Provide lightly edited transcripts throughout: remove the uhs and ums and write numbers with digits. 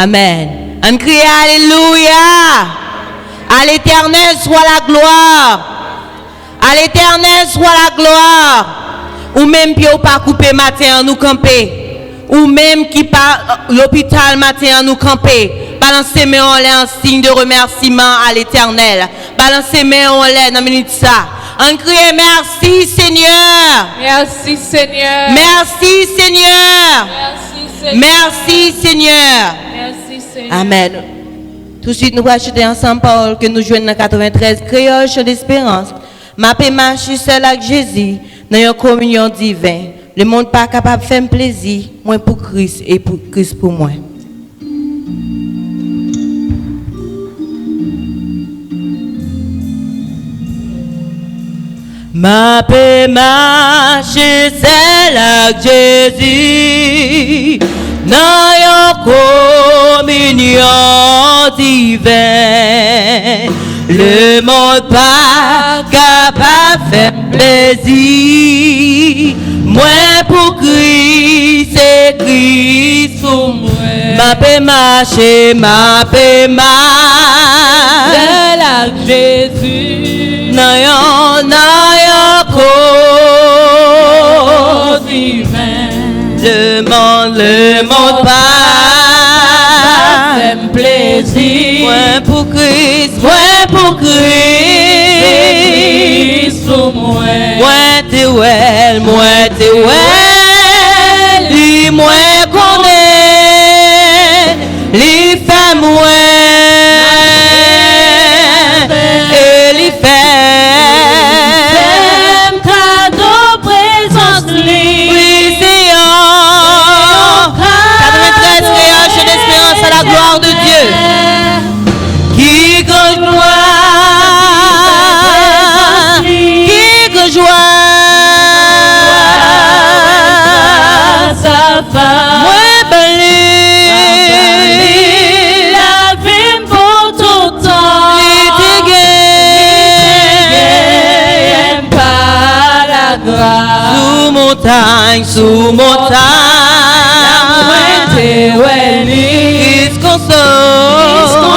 Amen. On crie Alléluia. À l'Éternel soit la gloire. À l'Éternel soit la gloire. Ou même qui n'a pas coupé matin, nous camper. Ou même qui pas l'hôpital matin, nous camper. Balancez mes en l'air en signe de remerciement à l'Éternel. Balancez mes en l'air dans minute ça. On crie merci Seigneur. Merci Seigneur. Merci Seigneur. Merci Seigneur. Merci Seigneur. Merci Seigneur. Amen. Tout de suite, nous allons acheter ensemble parole que nous jouons dans 93 créole chant d'espérance. Ma paix marche seul avec Jésus dans une communion divine. Le monde pas capable de faire plaisir, moi pour Christ et pour Christ pour moi. Ma paix marche seul avec Jésus dans une communion divine. Le monde pas capable de faire plaisir. Moi pour Christ et Christ pour moi. Ma paix marche, ma paix marche. Seul avec Jésus. Nayon cause divin. le monde pas Fais-moi plaisir. moi pour Christ, moi pour Christ, pour moi. moi t'es well, lui moi connaît, lui fait moi, et lui fait. La gloire de Dieu qui que joie sa femme moi belle la vie pour tout temps l'éternel pas la grâce sous montagne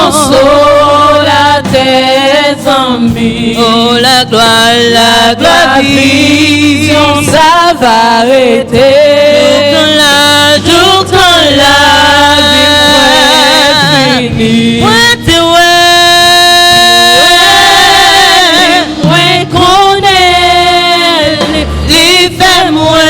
console à tes amis. Oh la gloire vision ça va arrêter. Jour quand la vie finie. Moi t'es Moi connais les fait moi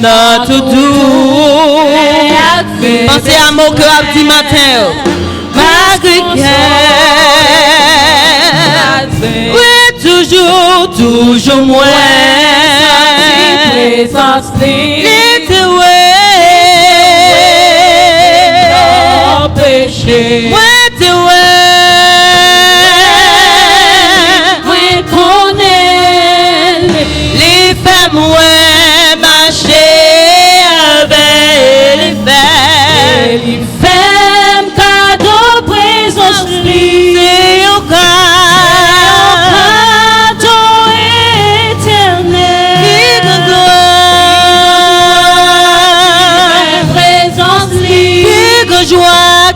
Not to do. Pensez à mon cœur petit matin. Malgré oui, toujours moins. Péché. Moi, tu connais les femmes, ouais, marcher avec les femmes, cadeau, présence, c'est au cadeau éternel, présence,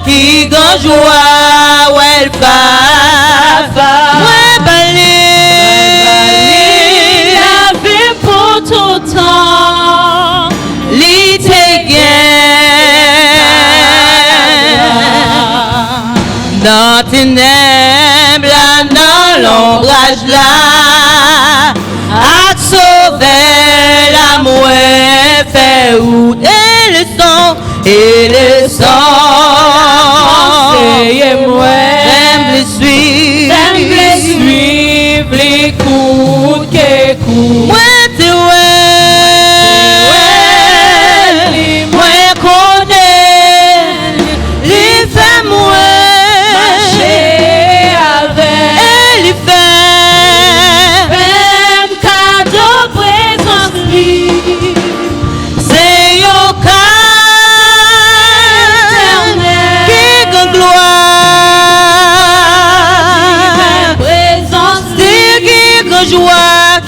qui joie, ouais, ouais, balé, la vie pour tout temps, l'été dans ténèbres, dans l'ombrage là, à sauver la mouette, fait route et le sang, conseillez-moi, j'aime les suivre, l'écoute,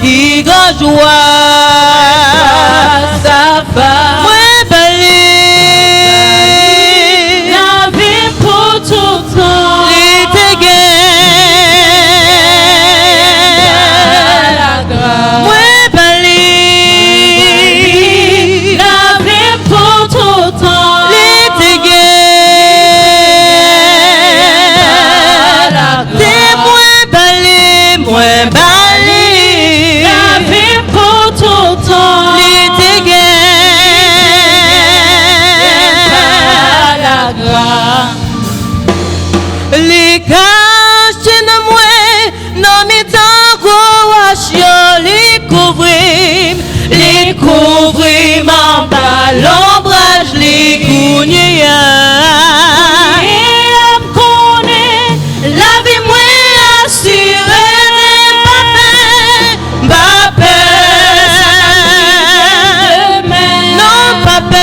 qui grand joie. Sa femme. Moi bali. La vie pour tout temps. Li te gen. La grâce. Moi bali. La vie pour tout temps. Li te gen. Te moi bali. Moi bali. La vie pour tout temps. Li te gen. La grâce. Li cache nan mwen nan mi tan gouachyon li couvrim en bas l'ombrage li kounye ya. Am konen La vie mwen assuré pas peur. Non pas peur.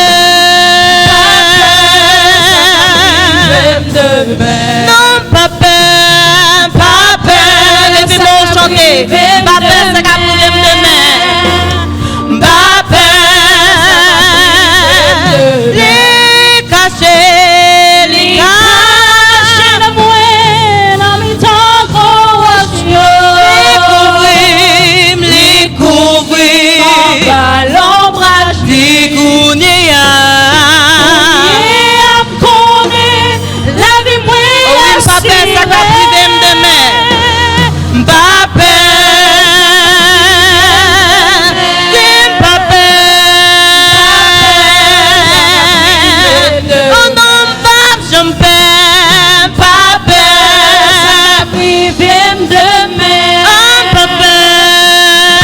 Non pas peur, pas peur. Levez-moi chanter. Pas peur, ça qu'a privé demain. Pas peur. Les cachés, les cachés. Les couvrim. L'ombrage Les kounye ya. la vie Oui, pas peur, ça qu'a privé demain. Pas peur. Pas peur. Oh non, pas j'en peur. Pas peur. demain. Oh, pas peur.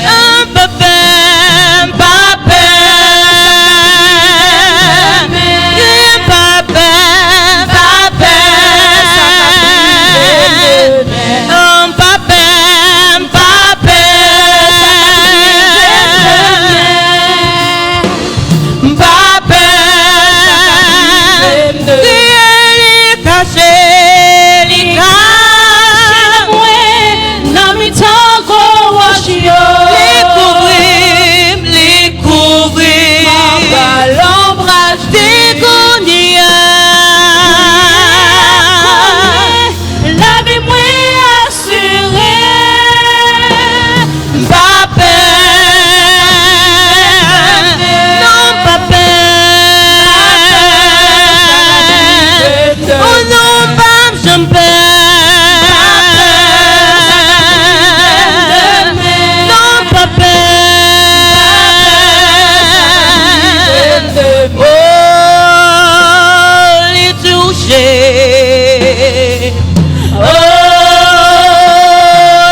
Oh, pas peur. Pas peur. Pas peur. Pas peur. Oh, pas peur. Pas peur. Pas peur. Les cachés, les les couvrim. L'ombrage Des gonia. la vie assurée. Pas peur. Non, pas peur. Oh non, pas j'en peur. Non, pas peur. Oh, les toucher. Oh,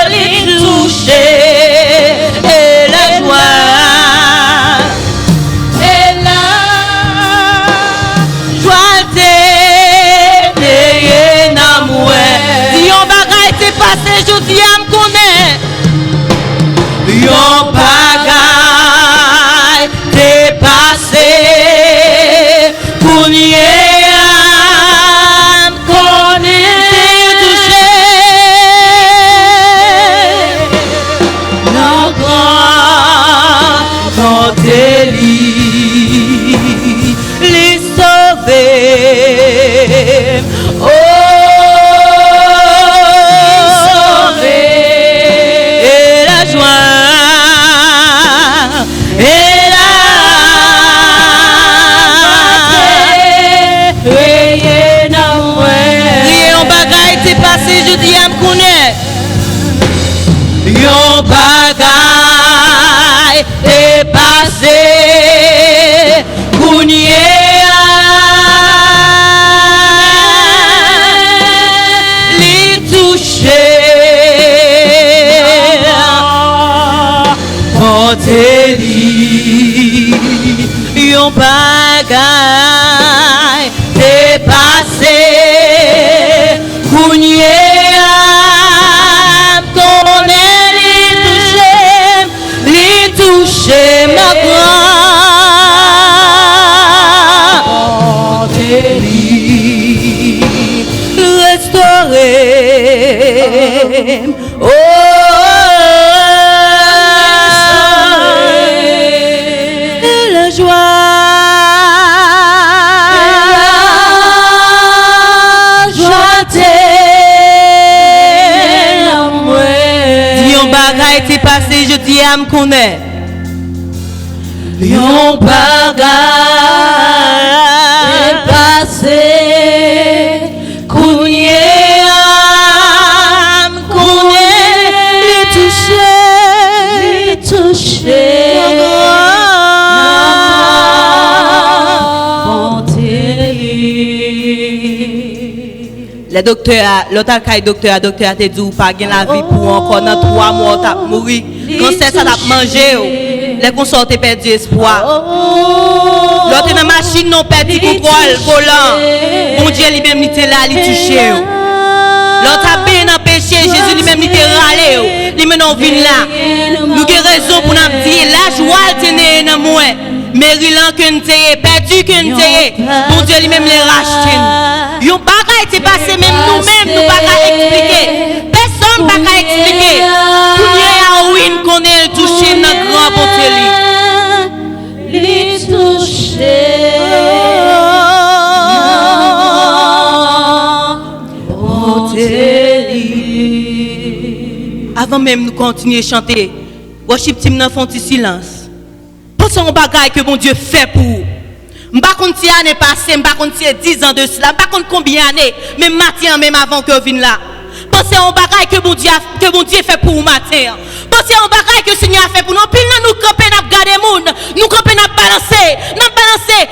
les toucher. Et la joie. Et la joie t'es nan mwen. Si yon bagay te passe, jodi am konen. Yon bagay te passe, kounye am konen. Te touche nan gran bonté li sauve. Oh, et la joie, et la Rien bagay te passé, je dis à me connaître. Yon bagay te passé, kounye li touche. Yon bagay te passé, kounye am konen li touche ma grand restauré. Oh, et la joie bagay t'est passé, je dis à me connaître. Yon bagay t'est passé, kounye am connaît, les toucher, le docteur, l'autre docteur te dit ou pas gain la vie pour encore dans 3 mois t'as mourir. Quand c'est ça t'as mangé, les consorts t'es perdu espoir. L'autre dans machine non perdu contrôle volant. Bon Dieu lui-même il était là, il touché. L'autre a bien dans péché, Jésus lui-même il était râlé. Lui maintenant vient là. Nous avons raison pour nous dire la joie tenait dans moi. Mérilant que nous t'ayons perdu que nous t'ayons. Bon Dieu lui-même les racheté. Yon bagay t'est passé même nous-mêmes nous pas qu'à expliquer. Personne pas qu'à expliquer. Kounye a ouine qu'on est touché dans grand bonté li. Li touché. Avant même nous continuer à chanter, worship team nan font silence. Pensez au bagay que mon Dieu fait pour vous. M'pa compte si année passée, m'pa compte si 10 ans de cela, m'pa compte combien d'années, même matin, même avant que vienne là. Pensez au bagay que mon Dieu fait pour vous matin. Pensez au bagay que le Seigneur a fait pour nous. Puis nous camper n'a garder monde, nous camper n'a balancer,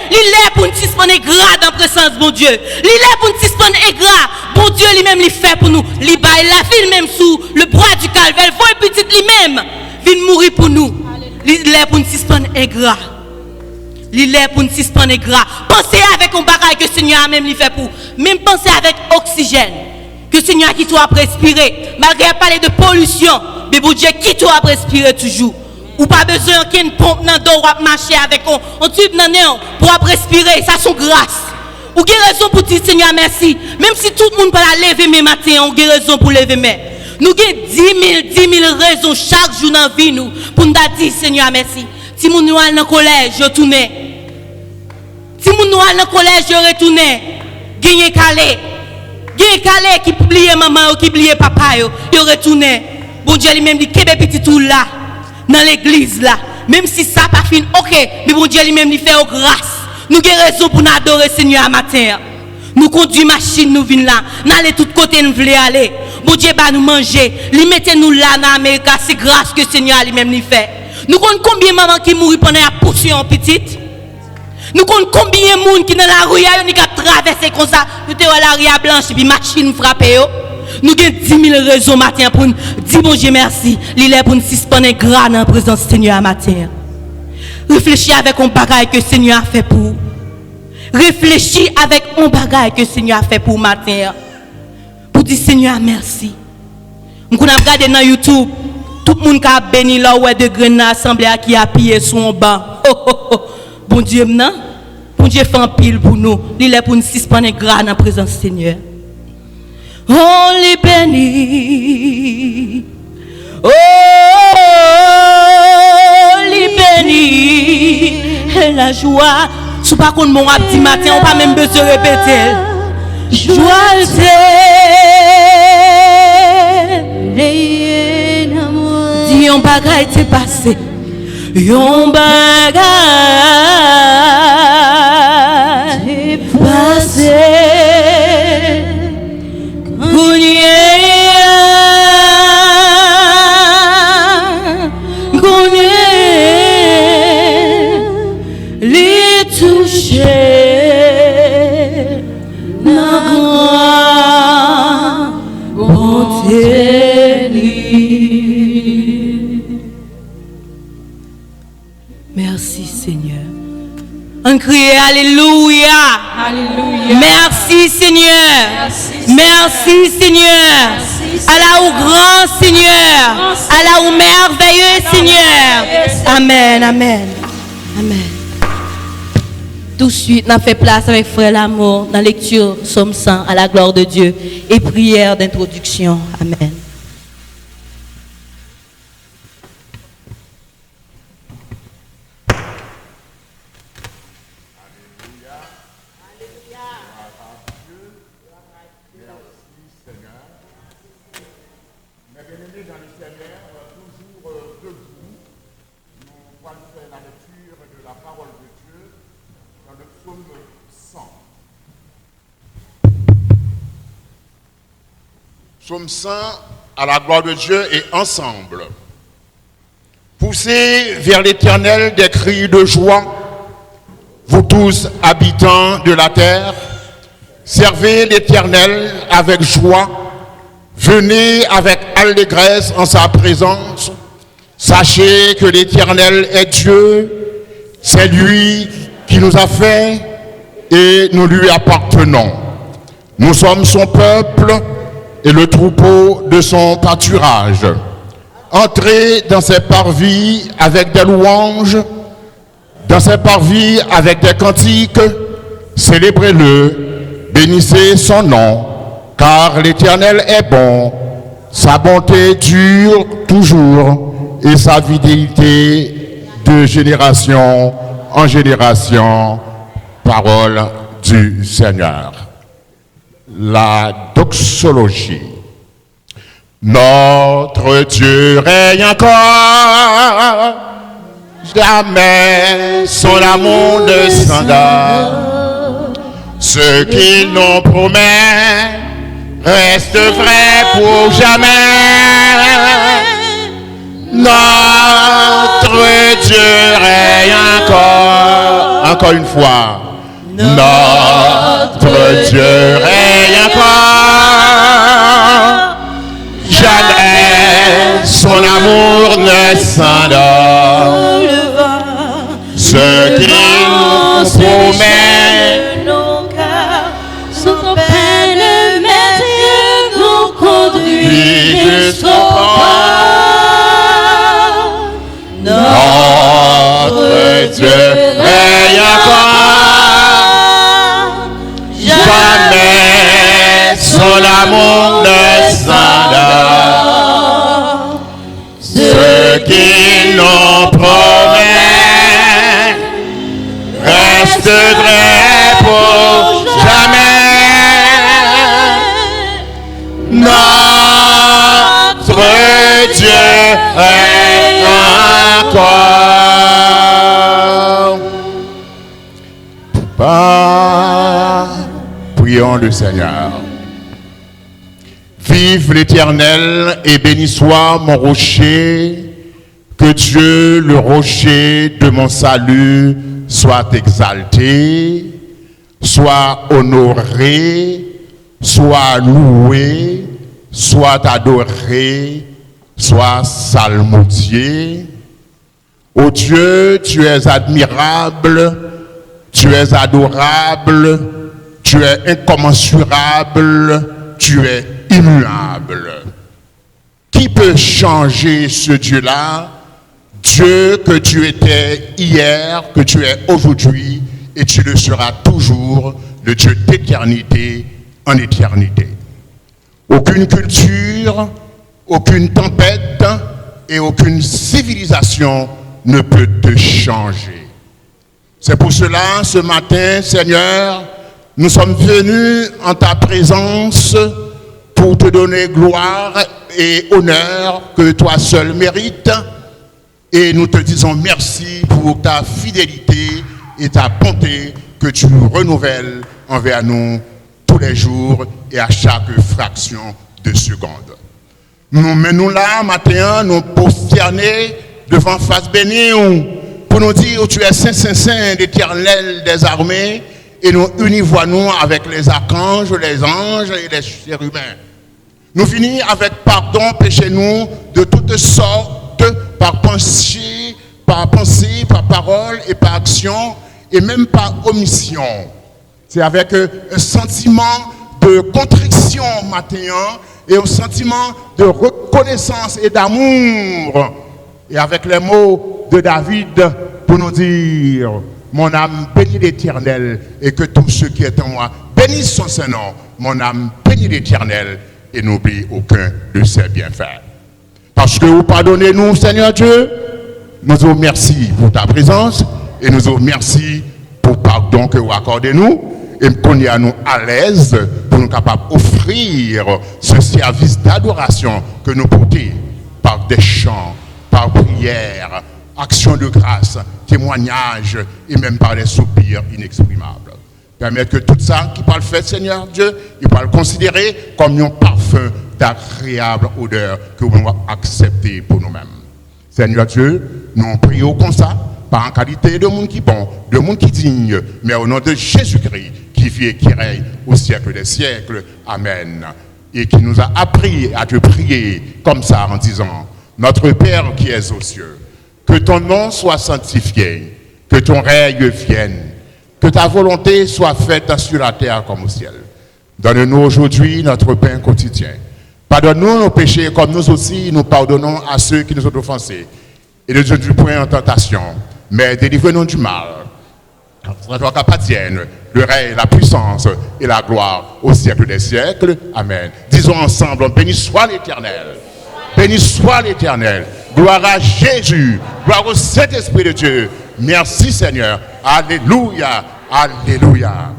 il est pour nous suspendre gras dans la présence bon Dieu. Il est pour nous suspendre gras. Bon Dieu lui-même il fait pour nous. Il baille la ville même sous le bois du calvaire, voit petit lui-même vient mourir pour nous. Il est pour nous suspendre gras. Il est pour nous suspendre gras. Pensez avec un bagage que le Seigneur a même fait pour. Même pensez avec oxygène. Que le Seigneur qui toi respirer. Malgré parler de pollution, mais bon Dieu qui toi respirer toujours. Ou pas besoin qu'il y ait une pompe dans le dos ou marcher avec un tube dans le néon pour respirer. Ça son grâce. Ou avez raison pour dire Seigneur merci. Même si tout le monde peut la lever mes matins, on a raison pour lever mes. Nous avons 10 000 raisons chaque jour dans la vie nous pour nous dire Seigneur merci. Si nous sommes dans le collège, je tourne. Si nous sommes dans le collège, je retourne. Gagné calé. Gagné calé qui oublie maman ou qui oublie papa, je retourne. Bon Dieu lui-même dit que petit tout là, dans l'église là. Même si ça pas fini, ok. Mais bon Dieu lui-même lui fait grâce. Nous avons raison pour nous adorer Seigneur à matin. Nous conduisons machine, nous venons là. Nous allons de tous côtés, nous voulons aller. Bon Dieu va nous manger. Lui mettez nous là dans l'Amérique. C'est grâce que Seigneur lui-même lui fait. Nous connaissons combien de mamans qui mourent pendant la poursuite en petite. Nous connaissons combien de monde qui dans la rue, qui a traversé comme ça. Nous avons la rue blanche et puis machine frappée. Nous avons 10 000 raisons matin pour nous dire bon Dieu merci. Il est pour nous suspendre gras dans la présence du Seigneur à matin. Réfléchis avec un bagage que le Seigneur a fait pour vous. Réfléchis avec un bagage que le Seigneur a fait pour matin. Pour dire Seigneur merci. Je regarde dans YouTube. Tout le monde qui a béni là où est de Grenade assemblée qui a pillé sur un banc. Bon Dieu non. Bon Dieu fait un pile pour nous. Il est pour nous suspendre gras dans la présence du Seigneur. On les bénit. Oh, les bénit. Et la joie. Si pas qu'on mon petit matin, on pas même besoin de répéter. Joie dis un bagay t'est passé. Un bagay t'est passé. Les toucher na bonté. Merci Seigneur. On crie Alléluia. Alléluia. Merci Seigneur. Merci Seigneur. Allah au grand Seigneur. Allah au merveilleux Seigneur. Amen, amen. Amen. Tout de suite, on fait place avec Frère L'amour dans la lecture Somme 100 à la gloire de Dieu et prière d'introduction. Amen. continuer dans le Seigneur, toujours debout. Nous allons faire la lecture de la parole de Dieu dans le psaume 100. Psaume 100, à la gloire de Dieu et ensemble. Poussez vers l'Éternel des cris de joie, vous tous habitants de la terre. Servez l'Éternel avec joie. Venez avec allégresse en sa présence. Sachez que l'Éternel est Dieu. C'est lui qui nous a fait et nous lui appartenons. Nous sommes son peuple et le troupeau de son pâturage. Entrez dans ses parvis avec des louanges, dans ses parvis avec des cantiques. Célébrez-le, bénissez son nom, car l'Éternel est bon, sa bonté dure toujours et sa fidélité de génération en génération. Parole du Seigneur. La doxologie. Notre Dieu règne encore, jamais son amour ne s'endort. Ce qu'il nous promet reste vrai pour jamais. Notre Dieu règne encore. Encore une fois. Notre Dieu règne encore. Jamais son amour ne s'endort. Ce qu'il nous promet, nos cœurs sont peine, mais Dieu nous conduit jusqu'au port. notre Dieu règne encore. Jamais son amour ne s'endort. Ce qu'il nous promet reste vrai pour jamais. Notre Dieu règne encore. Prions le Seigneur. Vive l'Éternel et béni soit mon rocher. Que Dieu, le rocher de mon salut, soit exalté, soit honoré, soit loué, soit adoré, soit salmodié. Ô Dieu, tu es admirable, tu es adorable, tu es incommensurable, tu es immuable. Qui peut changer ce Dieu-là? Dieu que tu étais hier, que tu es aujourd'hui, et tu le seras toujours, le Dieu d'éternité en éternité. Aucune culture, aucune tempête et aucune civilisation ne peut te changer. C'est pour cela, ce matin, Seigneur, nous sommes venus en ta présence pour te donner gloire et honneur que toi seul mérites. Et nous te disons merci pour ta fidélité et ta bonté que tu renouvelles envers nous tous les jours et à chaque fraction de seconde. Nous menons là, matin, nous prosterner devant face bénie pour nous dire que tu es saint, saint, saint, l'Éternel des armées, et nous unissons-nous avec les archanges, les anges et les chérubins. Nous finissons avec pardon, péchez-nous de toutes sortes, par pensée, par parole et par action, et même par omission. C'est avec un sentiment de contrition matin et un sentiment de reconnaissance et d'amour. Et avec les mots de David pour nous dire, mon âme bénit l'Éternel et que tout ce qui est en moi bénisse son Saint-Nom. Mon âme bénit l'Éternel et n'oublie aucun de ses bienfaits. Parce que vous pardonnez-nous, Seigneur Dieu, nous vous remercions pour ta présence et nous vous remercions pour le pardon que vous accordez-nous et qu'on est à nous à l'aise pour nous capables d'offrir ce service d'adoration que nous portons par des chants, par prières, actions de grâce, témoignages et même par des soupirs inexprimables. Permettre que tout ça qui parle fait, Seigneur Dieu, il va le considérer comme un parfum d'agréable odeur que nous devons accepter pour nous-mêmes. Seigneur Dieu, nous prions comme ça, par en qualité de monde qui est bon, de monde qui est digne, mais au nom de Jésus-Christ, qui vit et qui règne au siècle des siècles. Amen. Et qui nous a appris à te prier comme ça en disant, notre Père qui es aux cieux, que ton nom soit sanctifié, que ton règne vienne, que ta volonté soit faite sur la terre comme au ciel. Donne-nous aujourd'hui notre pain quotidien. Pardonne-nous nos péchés comme nous aussi nous pardonnons à ceux qui nous ont offensés. Et ne nous conduis point en tentation, mais délivre-nous du mal. C'est toi qu'appartiennent le règne, la puissance et la gloire au siècle des siècles. Amen. Disons ensemble, béni soit l'Éternel. Béni soit l'Éternel. Gloire à Jésus. Gloire au Saint-Esprit de Dieu. Merci Seigneur. Alléluia. Alléluia.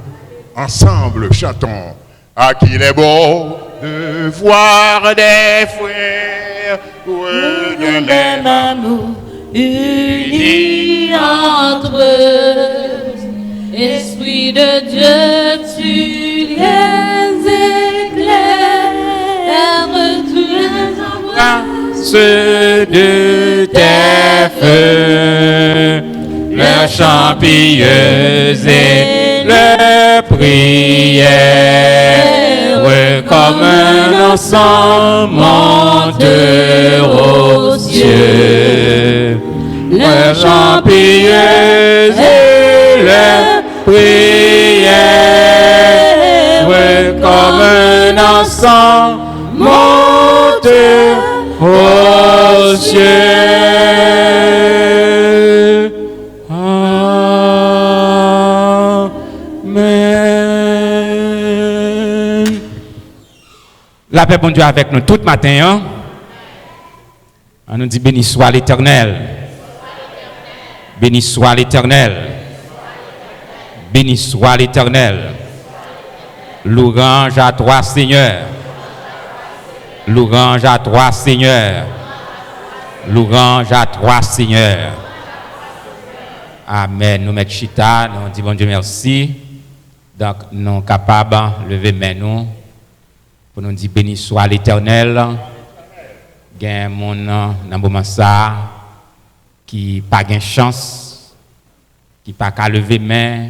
Ensemble, chantons. À qu'il est beau de voir des frères de même amour unis entre eux. Esprit de Dieu, tu les éclaires, tu les embrasses ceux de tes feux, leurs chants pieux et leurs prières, comme un encens montent aux cieux. Leurs chants pieux et leurs prières, comme un encens montent aux cieux. Amen. La paix, bon Dieu, avec nous tout matin. Hein? On nous dit béni soit l'Éternel. Béni soit l'Éternel. Béni soit l'Éternel. Louange à toi, Seigneur. Louange à toi, Seigneur. Louange à toi, Seigneur. Amen. Nous mettons chita, nous disons bon Dieu merci. Donc, nous sommes capables de lever main nous pour nous dire béni soit l'Éternel. Il y a un monde dans le moment qui n'a pas de chance, qui n'a pas qu'à lever main.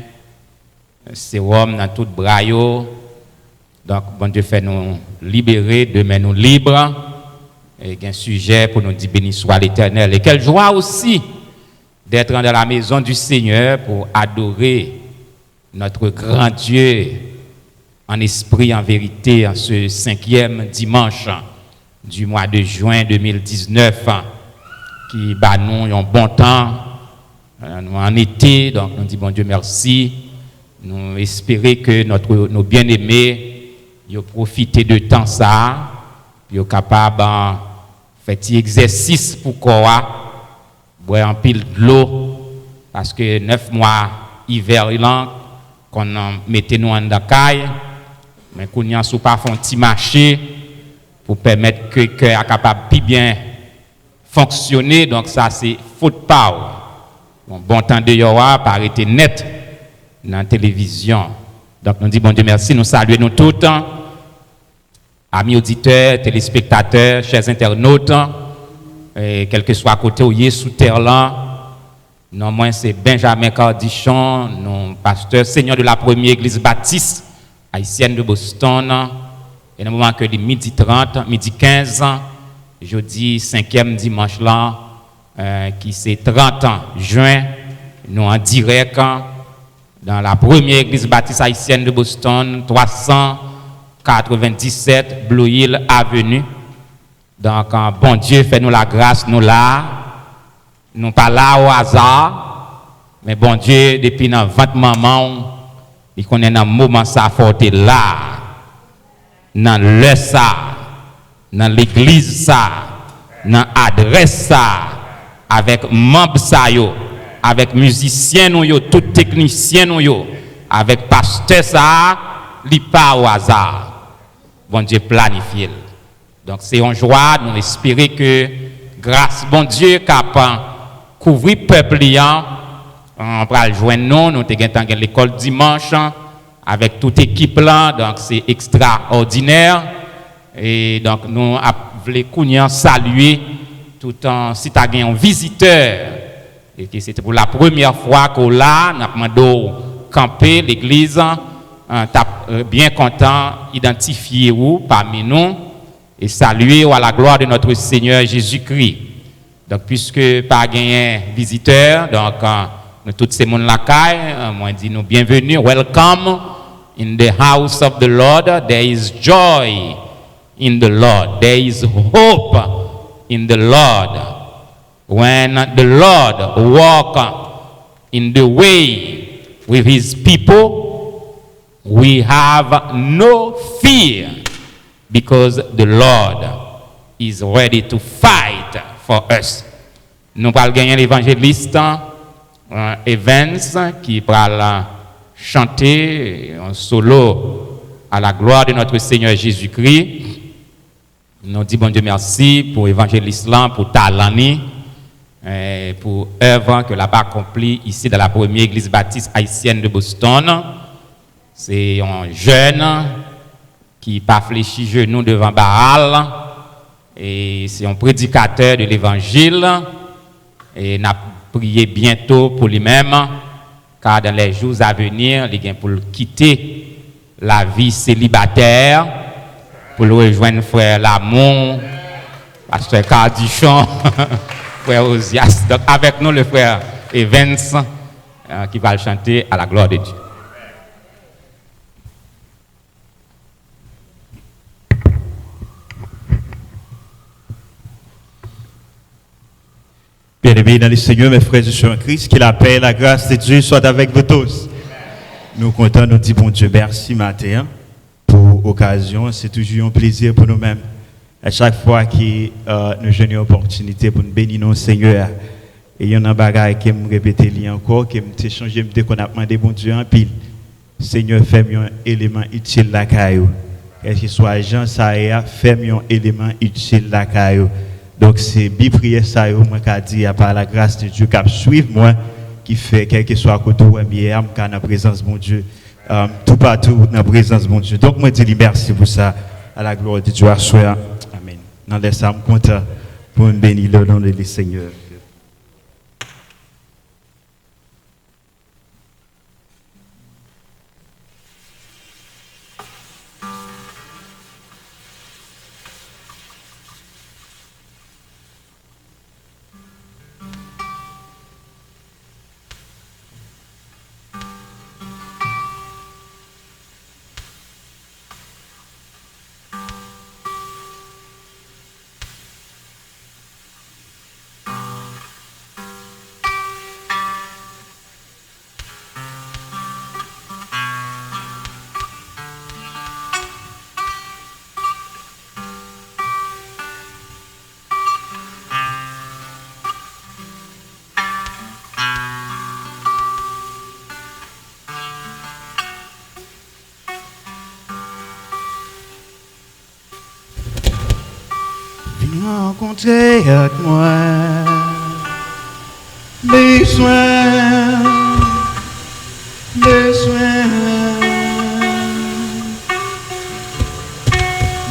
C'est homme dans tout braillot. Donc, bon Dieu fait nous libérer, demain nous libres. Et il y a un sujet pour nous dire béni soit l'Éternel. Et quelle joie aussi d'être dans la maison du Seigneur pour adorer notre grand Dieu en esprit, en vérité, en ce 5e dimanche du mois de juin 2019, qui bat nous un bon temps, nous en été. Donc, nous disons bon Dieu merci. Nous espérons que nos bien-aimés ils profité de temps ça, ils sont capables de faire un exercice pour quoi, boire un pile de l'eau, parce que 9 mois hiver là, qu'on mettait nous en caille, mais qu'on y a sous pas un petit marché pour permettre que le cœur soit capable de bien fonctionner. Donc ça c'est faute pas. Bon temps de Yoa par été net dans la télévision. Donc nous disons bon Dieu merci, nous saluons nous tout le temps. Amis auditeurs, téléspectateurs, chers internautes, quel que soit à côté où il est sous terre là, non moins c'est Benjamin Cardichon, non pasteur seigneur de la première église baptiste haïtienne de Boston. Et dans le moment que les midi 30, midi 15, jeudi 5e dimanche là, qui c'est 30 juin, nous en direct dans la première église baptiste haïtienne de Boston, 397 Blue Hill Avenue. Donc, bon Dieu, fait-nous la grâce, nous là. Nous pas là au hasard. Mais bon Dieu, depuis dans 20 moments, il connaît dans le moment ça forte là. Dans le ça. Dans l'église ça. Dans l'adresse ça. Avec membres ça yo. Avec musiciens nous yo. Tout technicien nous yo. Avec pasteur ça. Il pas au hasard. Bon Dieu planifie. Donc c'est une joie, nous espérons que grâce bon Dieu capable couvrir peuple liant on va joindre nous avons l'école dimanche avec toute équipe là donc c'est extraordinaire et donc nous voulons saluer tout en si tu as un visiteur et que c'était pour la première fois qu'on l'a n'a demandé camper l'église bien content identifier vous parmi nous et saluer à la gloire de notre Seigneur Jésus-Christ. Donc puisque pas gagné visiteur donc nous tous ces monde la caille moi dit nous bienvenue welcome in the house of the Lord there is joy in the Lord there is hope in the Lord when the Lord walk in the way with his people we have no fear because the Lord is ready to fight for us. Nous allons gagner l'évangéliste Evans qui va chanter en solo à la gloire de notre Seigneur Jésus-Christ. Nous disons bon Dieu merci pour l'évangéliste pour Talani, pour œuvre que l'a accompli ici dans la première église baptiste haïtienne de Boston. C'est un jeune qui n'a pas fléchi genou devant Baal et c'est un prédicateur de l'évangile et n'a prié bientôt pour lui-même car dans les jours à venir il vient pour quitter la vie célibataire pour le rejoindre frère Lamont, pasteur Carduchon, frère Osias. Donc avec nous le frère Evans qui va le chanter à la gloire de Dieu. Bien-aimés dans le Seigneur, mes frères et sœurs en Christ, que la paix et la grâce de Dieu soient avec vous tous. Nous comptons, nous disons bon Dieu merci matin pour l'occasion. C'est toujours un plaisir pour nous-mêmes. À chaque fois que nous avons une opportunité pour nous bénir nos Seigneur, et il y a un bagage qui me répète encore, qui me changé, qu'on a demandé bon Dieu en pile. Seigneur, fais-moi un élément utile la caillou. Et que soit Jean Saïa, fais-moi un élément utile la caillou. Donc c'est bi prière ça yo moi qu'a dit par la grâce de Dieu qui suivre moi qui fait quel que soit côté ou bien am dans la présence de mon Dieu tout partout dans la présence de mon Dieu. Donc moi dis merci pour ça à la gloire de Dieu à soi. Amen. Dans les ça me content pour me bénir le nom du Seigneur. Rencontrer avec moi besoin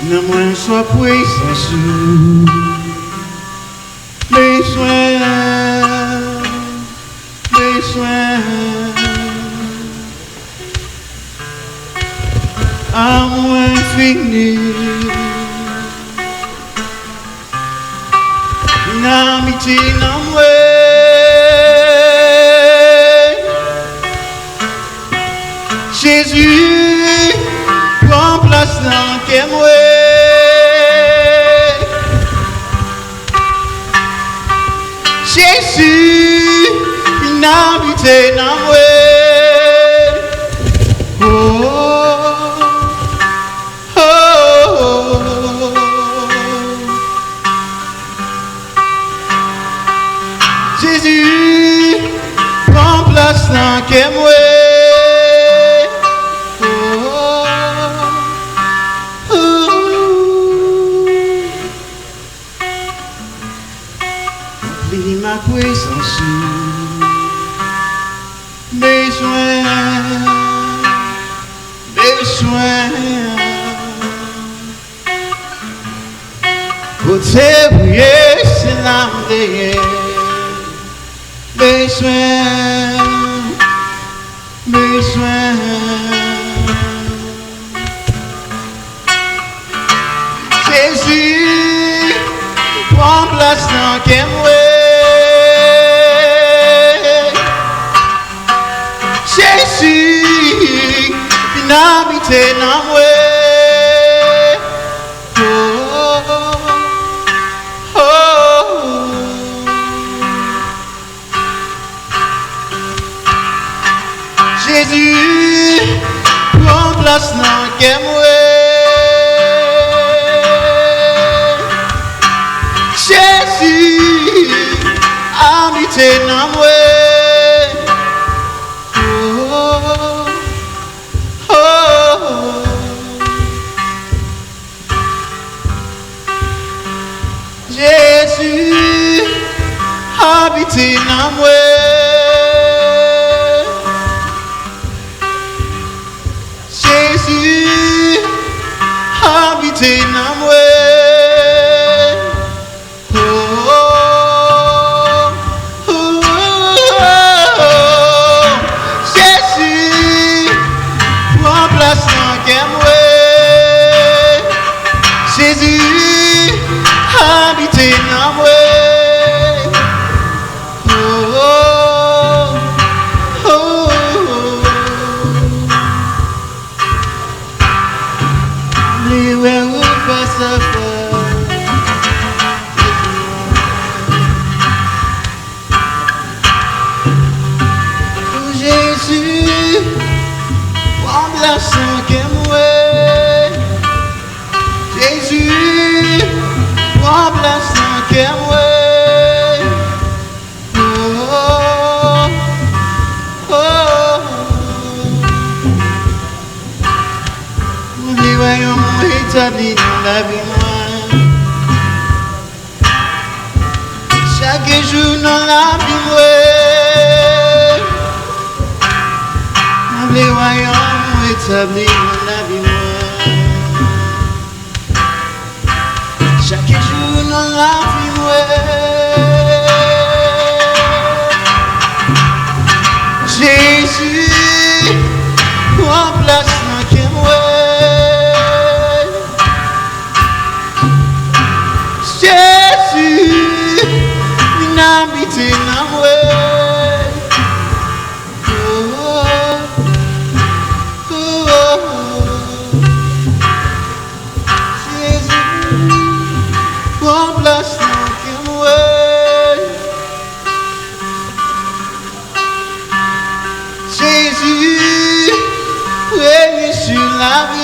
ne moins soit présence besoin à moins fini Namiti namwe Jésus prend place dans que moi Jésus n'habite dans moi Jésus prend place dans que moi remplis ma puissance. Besoin, pour t'ébrouiller, c'est l'âme derrière. Besoin. Jésus, prends place dans quel Jésus, viens habiter dans moi. Jésus, prends place dans quel Jésus, habitez dans moi. Jésus, habitez dans moi. Jésus, habitez dans moi. Jésus, prends place dans moi. Jésus, habitez dans moi. Jésus, prends place dans moi. Jésus, prends place dans moi. Établi dans la vie moi. Chaque jour dans la vie moi. Les royaumes établis dans la vie moi. Chaque jour dans la vie moi. Jésus, prends place dans moi. Jésus, viens habiter dans moi. Jésus, prends place dans moi. Jésus, règne sur la vie.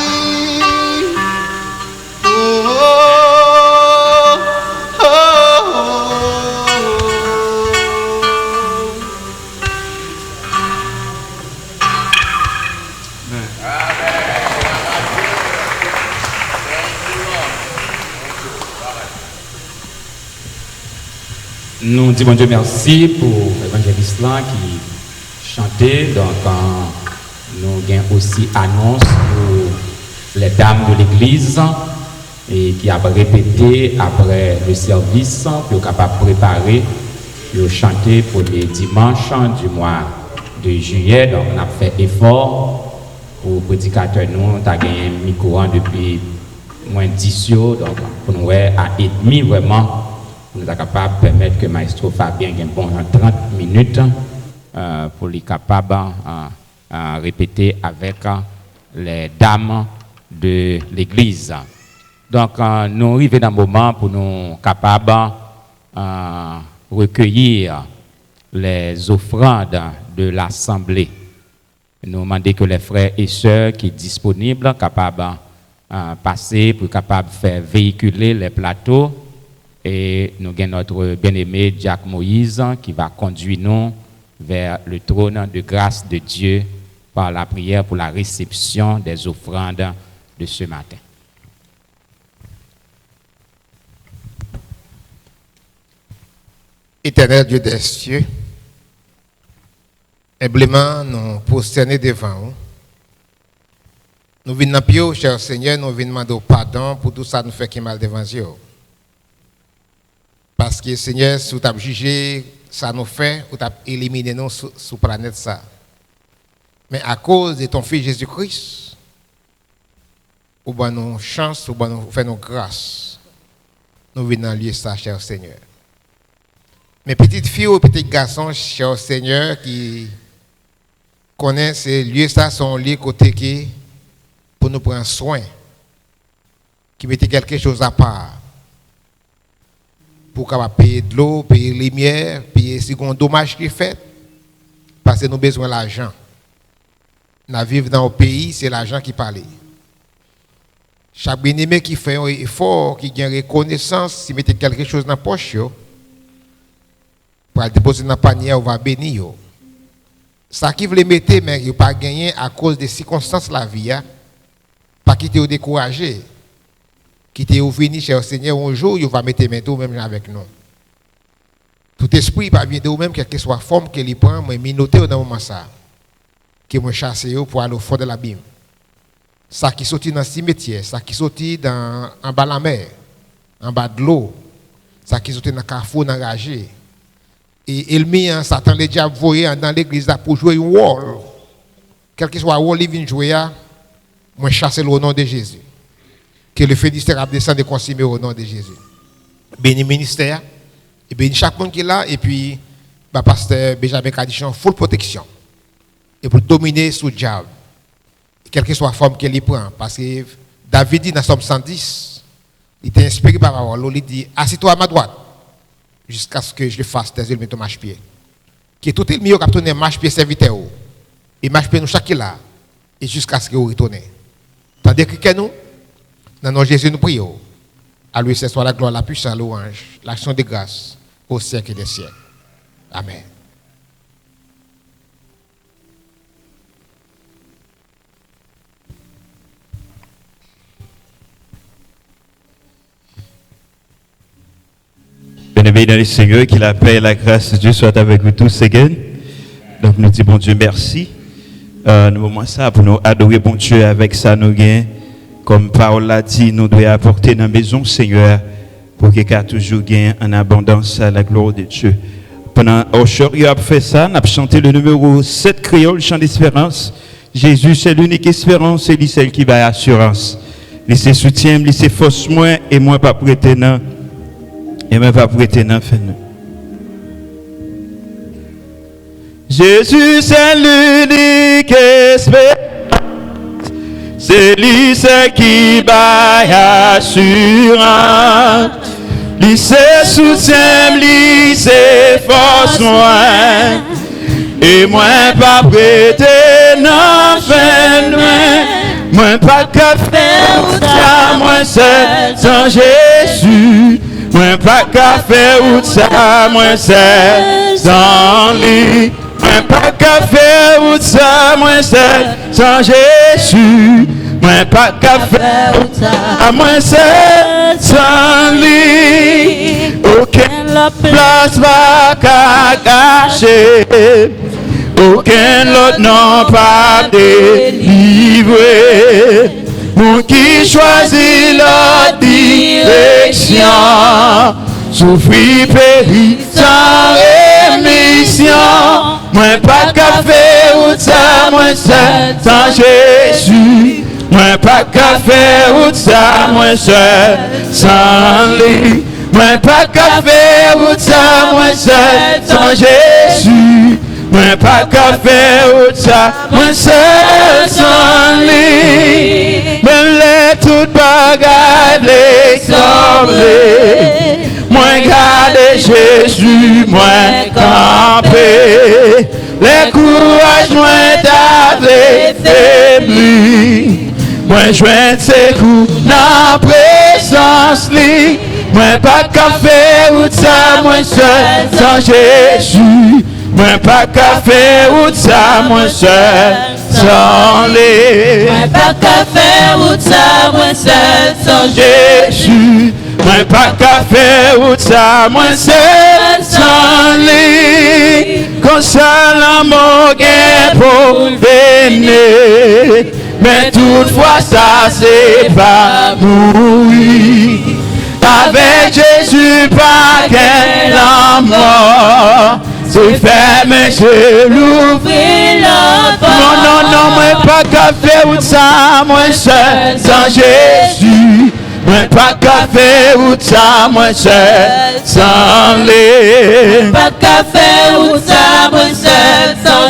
Nous disons Dieu merci pour l'évangéliste là qui chantait. Donc, nous avons aussi annonce pour les dames de l'église et qui a répété après le service pour être capable de préparer, pour chanter pour les dimanches du mois de juillet. Donc, on a fait effort pour le prédicateur. Nous avons gagné un micro depuis moins 10 jours. Donc, pour nous à et demi vraiment. Nous sommes capables de permettre que Maestro Fabien ait bon 30 minutes pour les capables de répéter avec les dames de l'église. Donc, nous arrivons dans un moment pour nous capables de recueillir les offrandes de l'Assemblée. Nous demandons que les frères et sœurs qui sont disponibles, capables de passer pour capables de faire véhiculer les plateaux. Et nous avons notre bien-aimé Jacques Moïse qui va conduire nous vers le trône de grâce de Dieu par la prière pour la réception des offrandes de ce matin. Éternel Dieu des cieux, humblement nous prosterner devant vous. Nous venons dans pied, cher Seigneur, nous venons demander pardon pour tout ça nous fait qui mal devant Dieu. Parce que Seigneur, si vous avez jugé, ça nous fait, vous avez éliminé nous sur la planète ça. Mais à cause de ton Fils Jésus-Christ, vous avez nos chance, vous avez fait nos grâces. Nous venons lieu ça, cher Seigneur. Mes petites filles ou petits garçons, cher Seigneur, qui connaissent ces lieux, ça sont lieux côté qui pour nous prendre soin, qui mettent quelque chose à part, pour qu'on payer de l'eau, payer les lumières, payer si on dommage qui fait, parce que nous avons besoin de l'argent. Nous vivons dans le pays, c'est l'argent qui parle. Chaque bien-aimé qui fait un effort, qui gagne reconnaissance, s'il met quelque chose dans la poche, pour le déposer dans le panier, on va bénir. Ça qui veut mettre, mais il n'a pas gagné à cause des circonstances de la vie, pas quitter ou décourager. Quitter ou venir chez le Seigneur un jour, il va mettre mes même avec nous. Tout esprit va venir de vous-même, quelle que soit la forme qu'il prend, moi, minoter dans le moment ça, qui me chasse pour aller au fond de l'abîme. Ça qui sortit dans le cimetière, ça qui sortit en bas de la mer, en bas de l'eau, ça qui sortit dans le carrefour, dans le ragé. Et il met Satan les diables voyer dans l'église pour jouer un rôle. Quel que soit le rôle qu'il vient jouer, moi chasser au nom de Jésus. Que le feu d'Istère descende et consumer au nom de Jésus. Béni ministère, et béni chaque monde qui est là, et puis, pasteur Benjamin Kadichon, full protection. Et pour dominer sous le diable. Quelle que soit la forme qu'il prend. Parce que David dit dans Somme 110, il était inspiré par la parole, il dit, assis-toi à ma droite, jusqu'à ce que je fasse tes yeux de marche-pied. Qui est tout le milieu qui a tourné marche-pied serviteur. Et marche-pied nous chaque là, et jusqu'à ce que vous retournez. Tandis que nous, dans nos Jésus, nous prions. À lui, ce soit la gloire, la puissance, l'orange, l'action de grâce, au siècle des siècles. Amen. Bien-aimés dans le Seigneur, que la paix et la grâce de Dieu soient avec vous tous, again. Donc nous disons, bon Dieu, merci. Nous moment ça pour nous adorer, bon Dieu, avec ça, nous gagnons. Comme Paul l'a dit, nous devons apporter dans la maison, Seigneur, pour qu'il y ait toujours gain en abondance à la gloire de Dieu. Pendant Osher, il a fait ça, on a chanté le numéro 7 créole, chant d'espérance. Jésus, c'est l'unique espérance, c'est lui celle qui va à assurance. Il se soutient, il se force moins, et moi pas prêter non. Et moi pas prêter non, fait non. Jésus, c'est l'unique espérance. C'est lui qui va assurance. Lui se soutient, lui se force moins. Et moi pas prêter non fait loin. Moi pas qu'à faire ou ça, moi c'est sans Jésus. Moi pas qu'à faire ou ça, moi c'est sans lui. Moi pas qu'à faire ou ça, moi c'est sans Jésus. Moi pas qu'à faire ou ça, moi c'est sans lui. Aucune place va qu'à cacher. Aucun autre n'a pas délivré. Mon qui choisit la direction, souffrir, périr sans rémission. Moi pas qu'à faire ou ça, moi c'est sans Jésus. Moi pas qu'à faire ou ça, moi c'est sans lui. Moi pas qu'à faire ou ça, moi c'est sans Jésus. Moi pas qu'à faire ou ça, moi c'est sans lui. Même les toutes bagages les semblés. Moi garde Jésus, moi camper. Les courages, moi t'avais faibli. Moi joint ses coups dans présence li. Moi pas qu'à faire ou ça, moi seul sans Jésus. Moi pas qu'à faire ou ça, moi seul sans lui. Moi pas qu'à faire ou ça, moi seul sans Jésus. Moi pas qu'à faire ou ça, moi seul sans lui, qu'on seul amour est pour venir. Mais toutefois, ça c'est pas mourir. Avec Jésus, pas qu'un amour. C'est ferme, je l'ouvre. Non, moi pas qu'à faire ou ça, moi seul, sans Jésus. Moi pas qu'à faire ou ça, moi seul, sans lui. Pas qu'à faire ou ça, moi seul, sans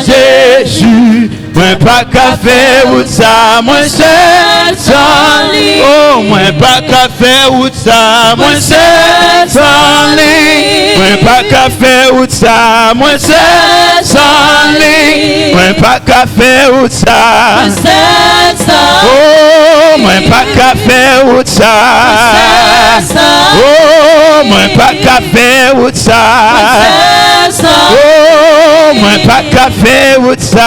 Jésus. Moi pas qu'à faire ou ça, moi seul, sans lui. Oh, moi pas qu'à faire ou ça, moi seul, sans lui. Moi pas qu'à faire ou ça, moi seul, sans lui. Moi pas qu'à faire ou ça, oh, moi pas qu'à faire ou ça. Oh, moi pas qu'à faire ou ça. Oh, moi pas qu'à faire ou ça.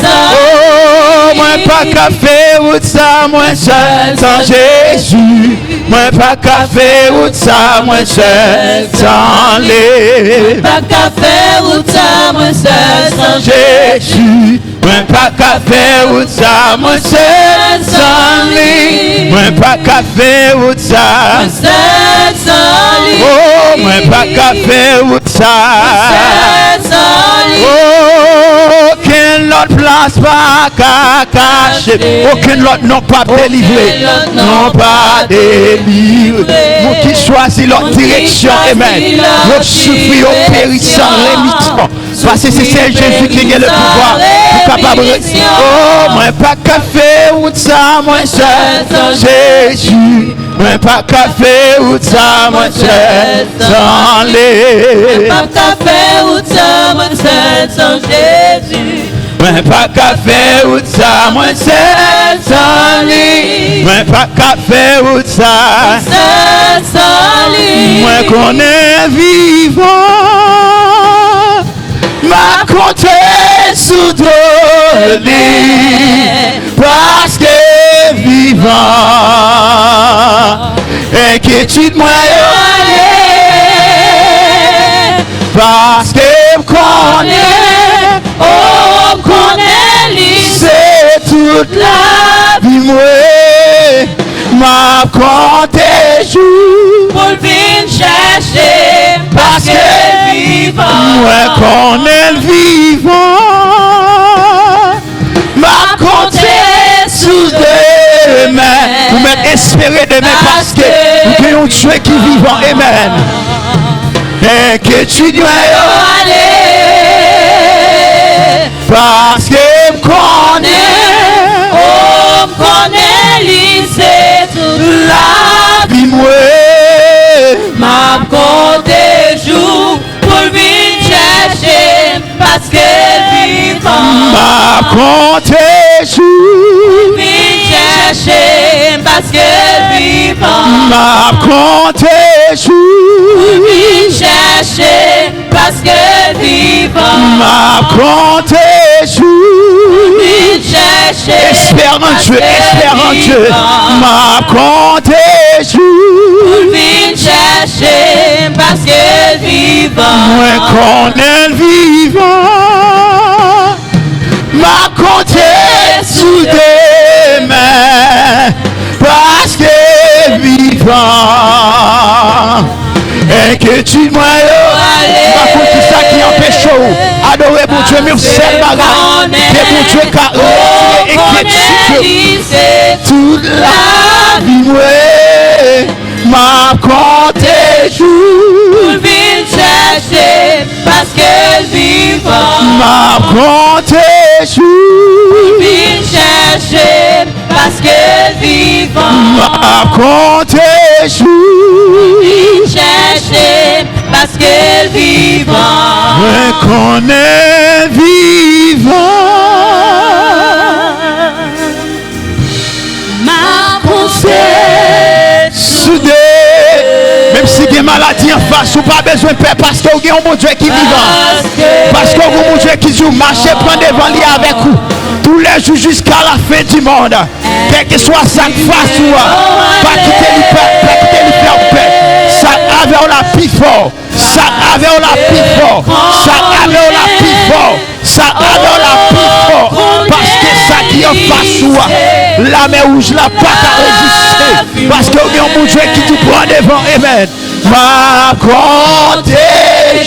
Oh, moi pas qu'à faire ou ça, moi seul, sans Jésus. Moi pas qu'à faire ou ça, moi seul, sans lui. pas qu'à faire ou ça, moi seul, sans Jésus. Moi pas qu'à faire ou ça, moi seul, sans lui. Moi pas qu'à faire ou ça, seul, sans lui. oh, moi pas qu'à faire ou ça. Sans lui. Oh, aucune autre place pas qu'à cacher. Aucune autre non pas délivré. Non pas délivré. Vous qui choisissez leur direction, amen. Vous souffrez, vous périssez sans rémission. Parce que c'est Jésus qui a le pouvoir pour capable. Oh, moi pas qu'à faire ou ça, moi seul, Jésus. Moi pas qu'à faire ou ça, moi seul, sans lui. Pas qu'à faire ou ça, moi seul, sans Jésus. Moi pas qu'à faire ou ça, moi seul, sans lui. Moi pas qu'à faire ou ça, Seul, sans lui. moi qu'on est vivant, ma compte sous ton lit, parce que vivant, inquiétude moi parce que me connaît, Oh, connaît lui. c'est toute la vie moi, ma compte joue, Pour venir chercher, parce que vivant. moi qu'on est vivant, ma compte sous demain, vous m'êtes espéré demain parce que nous avons un Dieu qui est vivant, amen. Et que tu dois Aller, parce que me connaît, oh, connaît lui, c'est tout la vie moi, ma compte joue pour venir chercher, parce que vivant. ma compte joue, Venir chercher, parce que vivant. ma compte joue, Venir chercher, parce que vivant. ma compte joue. Venir chercher, Espère en Dieu, espère en Dieu. Ma compte joue. venir chercher, parce que vivant. Moi qu'on est vivant. Ma compte sous tes mains. Parce que vivant. Et que tu moi ma compte tout ça qui empêche. Adorer mon Dieu, mais vous seul bagage. Que mon Dieu car et que tu toute la vie ma compte joue, Venir chercher, parce que vivant. ma compte joue, Venir chercher, parce que vivant. ma compte joue, Venir chercher, parce que vivant. mais qu'on est vivant, Ma soudé, même si il y a maladie en face, ou pas besoin de paix, parce que vous avez un bon Dieu qui est vivant, parce que vous avez un bon Dieu qui joue, marchez, prenez devant lui avec vous, tous les jours jusqu'à la fin du monde, quel que soit sa face ou pas quitter lui faire paix, Ça avait on la plus fort. Ça avait on la plus fort. Ça avait on la plus fort. Ça avait on la plus fort. Parce que ça qui est en face toi, la mer rouge n'a pas qu'à résister. Parce que il y a un bon Dieu qui te prend devant. Amen. Ma compte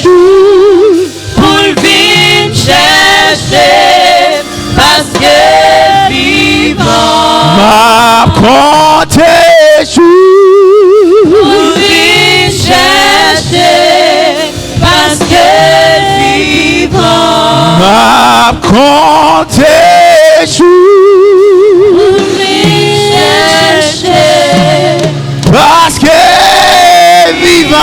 jour. Pour venir chercher, parce que vivant. Ma compte jour. Pour venir chercher, parce que vivant. Ma compte jour. Pour venir chercher, Parce que vivant.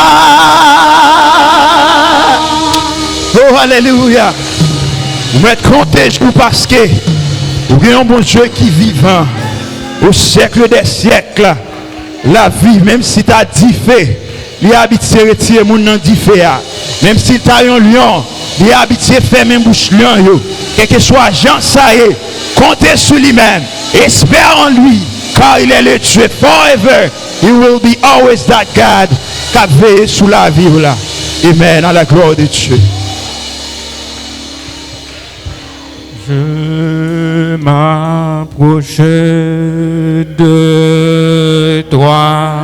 Oh, alléluia. Vous mettez compter parce que vous avez un bon Dieu qui est vivant. Au siècle des siècles, la vie, même si tu as dit fait, il a habité retirer mon nom dit fait. Même si tu as un lion, il a habité faire même bouche lion. Quel que soit Jean, ça y est, comptez sur lui-même. Espère en lui, car il est le Dieu forever. He will be always that God qui a veillé sur la vie là. Amen. À la gloire de Dieu. Je m'approche de toi.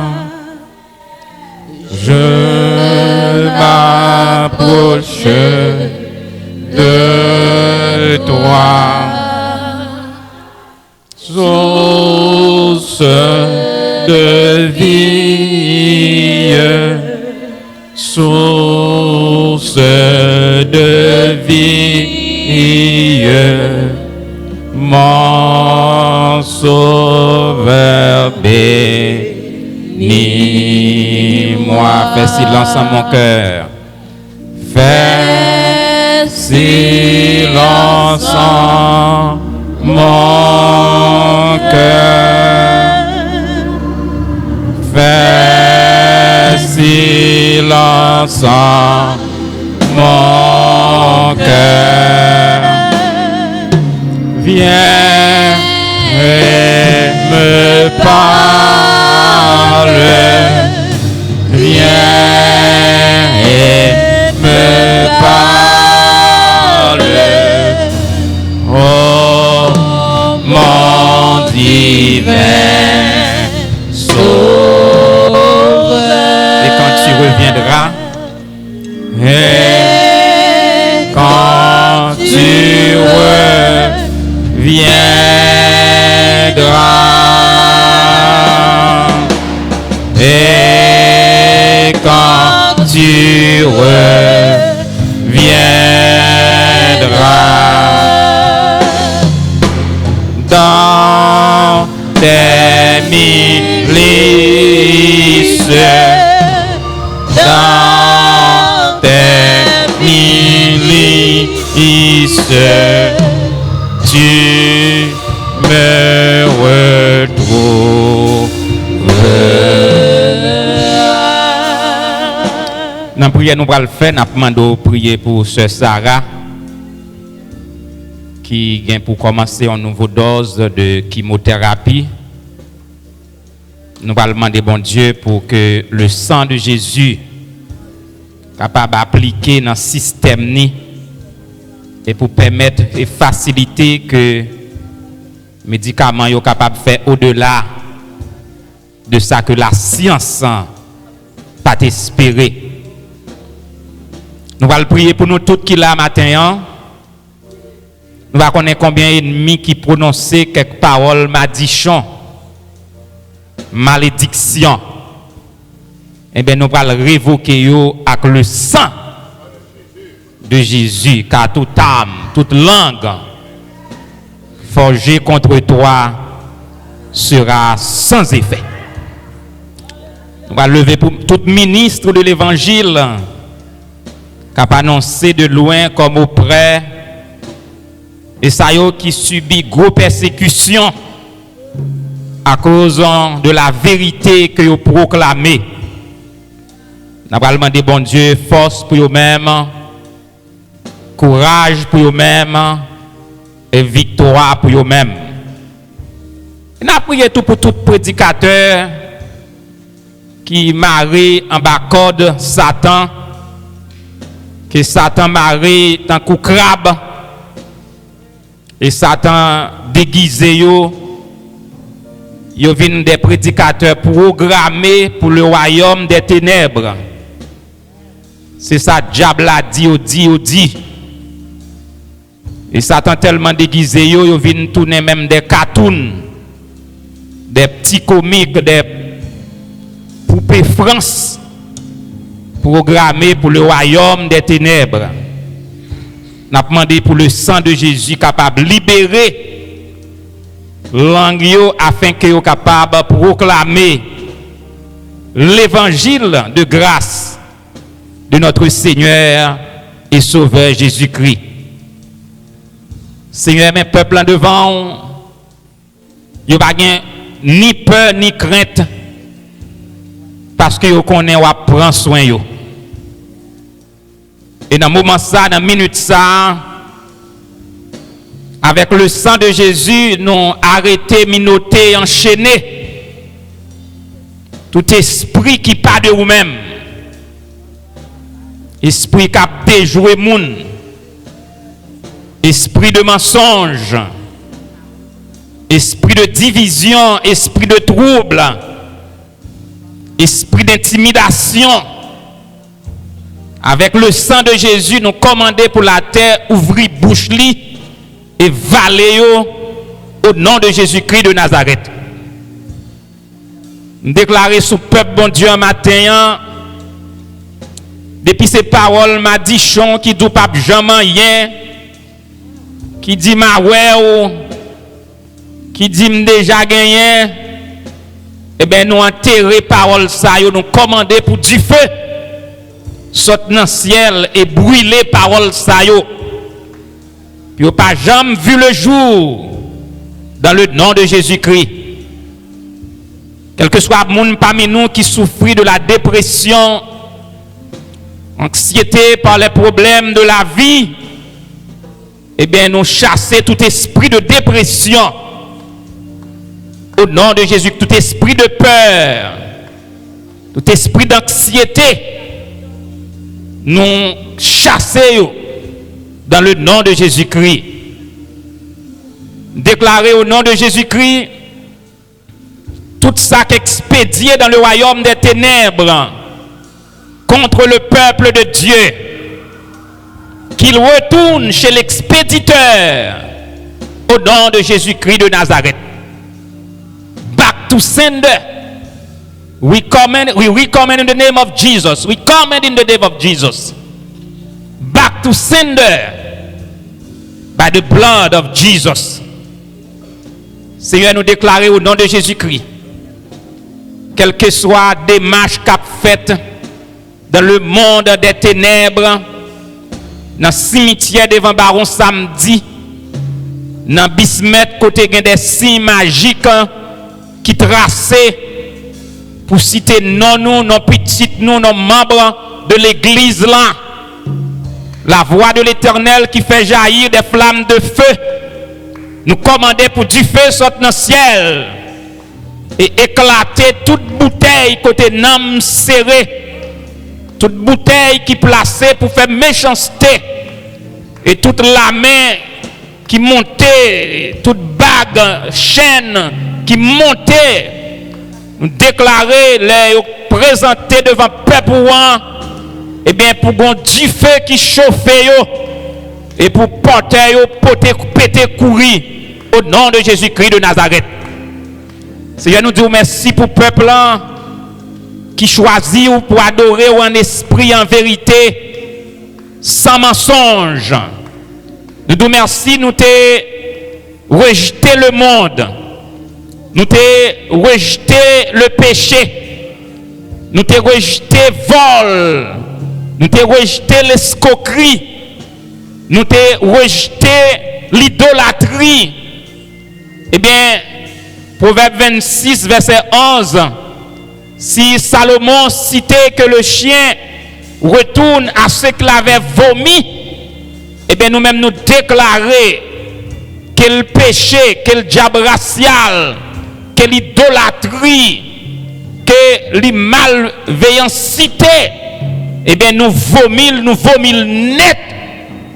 Je m'approche de toi. Source de vie, source de vie. Mon sauveur bénis-moi. Fais silence en mon cœur. Fais silence en mon cœur. Fais silence en mon cœur. Viens et me parle. Viens et me parle. Oh, mon divin sauveur. Et quand tu reviendras, et quand tu reviendras, et quand tu reviendras, dans tes milices, dans tes milices, tu me retrouves. Dans la prière, nous allons le faire. Nous allons prier pour Sœur Sarah, qui vient pour commencer une nouvelle dose de chimiothérapie. Nous allons demander bon Dieu pour que le sang de Jésus capable d'appliquer dans le système et pour permettre et faciliter que médicaments soient capables de faire au-delà de ça que la science pas espérer. Nous allons prier pour nous tous qui là matin. Nous allons connaître combien d'ennemis qui prononçaient quelques paroles madichon, malédiction. Eh bien, nous allons révoquer avec le sang de Jésus, car toute âme, toute langue forgée contre toi sera sans effet. Nous allons lever pour tout ministre de l'évangile qui a annoncé de loin comme auprès et ça qui subit gros persécutions à cause de la vérité que vous proclamez. Nous allons demander bon Dieu force pour eux-mêmes, courage pour eux-mêmes et victoire pour eux-mêmes. Nous avons prié tout pour tout prédicateur qui marée en bas code Satan, que Satan marée tant coup crabe, et Satan déguisé yo viennent des prédicateurs programmés pour le royaume des ténèbres. C'est ça, diable a dit. Et Satan tellement déguisé yo viennent tourner même des cartoons, des petits comiques, des poupées France programmées pour le royaume des ténèbres. N'a demandé pour le sang de Jésus capable de libérer langue afin que yo capable de proclamer l'évangile de grâce de notre Seigneur et Sauveur Jésus-Christ. Seigneur, mes peuples en devant, yo pas ni peur ni crainte parce que yo connaît ou prend soin yo. Et dans le moment ça, dans la minute ça, avec le sang de Jésus, nous arrêté, minoté, enchaîné tout esprit qui part de vous-même, esprit qui a déjoué moun, esprit de mensonge, esprit de division, esprit de trouble, esprit d'intimidation. Avec le sang de Jésus, nous commandons pour la terre, ouvrir bouche li et valer au nom de Jésus-Christ de Nazareth. Nous déclarons sous peuple bon Dieu un matin, depuis ces paroles, m'a dit chon qui dit pas jamais rien, qui dit ma ouais, qui dit déjà gagné, eh bien nous enterrer parole ça, nous commander pour du feu. Saute dans le ciel et brûler parole ça yo. Puis yo pas jamais vu le jour dans le nom de Jésus-Christ. Quel que soit le monde parmi nous qui souffre de la dépression, anxiété par les problèmes de la vie, eh bien nous chasser tout esprit de dépression au nom de Jésus, tout esprit de peur, tout esprit d'anxiété. Nous chasser dans le nom de Jésus-Christ. Déclarer au nom de Jésus-Christ tout ça qui est expédié dans le royaume des ténèbres contre le peuple de Dieu, qu'il retourne chez l'expéditeur au nom de Jésus-Christ de Nazareth. Back to sender. We recommend in the name of Jesus. We command in the name of Jesus. Back to sender by the blood of Jesus. Seigneur, nous déclarer au nom de Jésus-Christ, quelle que soit démarche qu'a faite dans le monde des ténèbres, dans le cimetière devant Baron samedi, dans Bismet côté des signes magiques qui traçaient pour citer nous, nos petites, nos membres de l'église là. La voix de l'Éternel qui fait jaillir des flammes de feu. Nous commander pour du feu sorte dans le ciel et éclater toute bouteille côté nam serré, toute bouteille qui placée pour faire méchanceté et toute la main qui montait, toute bague, chaîne qui montait. Nous déclarer, les présenter devant le peuple, et bien pour qu'on du feu qui chauffe et pour porter, péter, courir au nom de Jésus-Christ de Nazareth. Seigneur, nous disons merci pour le peuple qui choisit pour adorer en esprit, en vérité, sans mensonge. Nous disons merci, nous t'avons rejeté le monde. Nous t'avons rejeté le péché. Nous t'avons rejeté vol. Nous t'avons rejeté l'escroquerie. Nous t'avons rejeté l'idolâtrie. Eh bien, Proverbe 26, verset 11. Si Salomon citait que le chien retourne à ce qu'il avait vomi, eh bien, nous-mêmes nous déclarer quel péché, quel diable racial, quelle idolâtrie, que les malveillances, eh bien, nous vomil net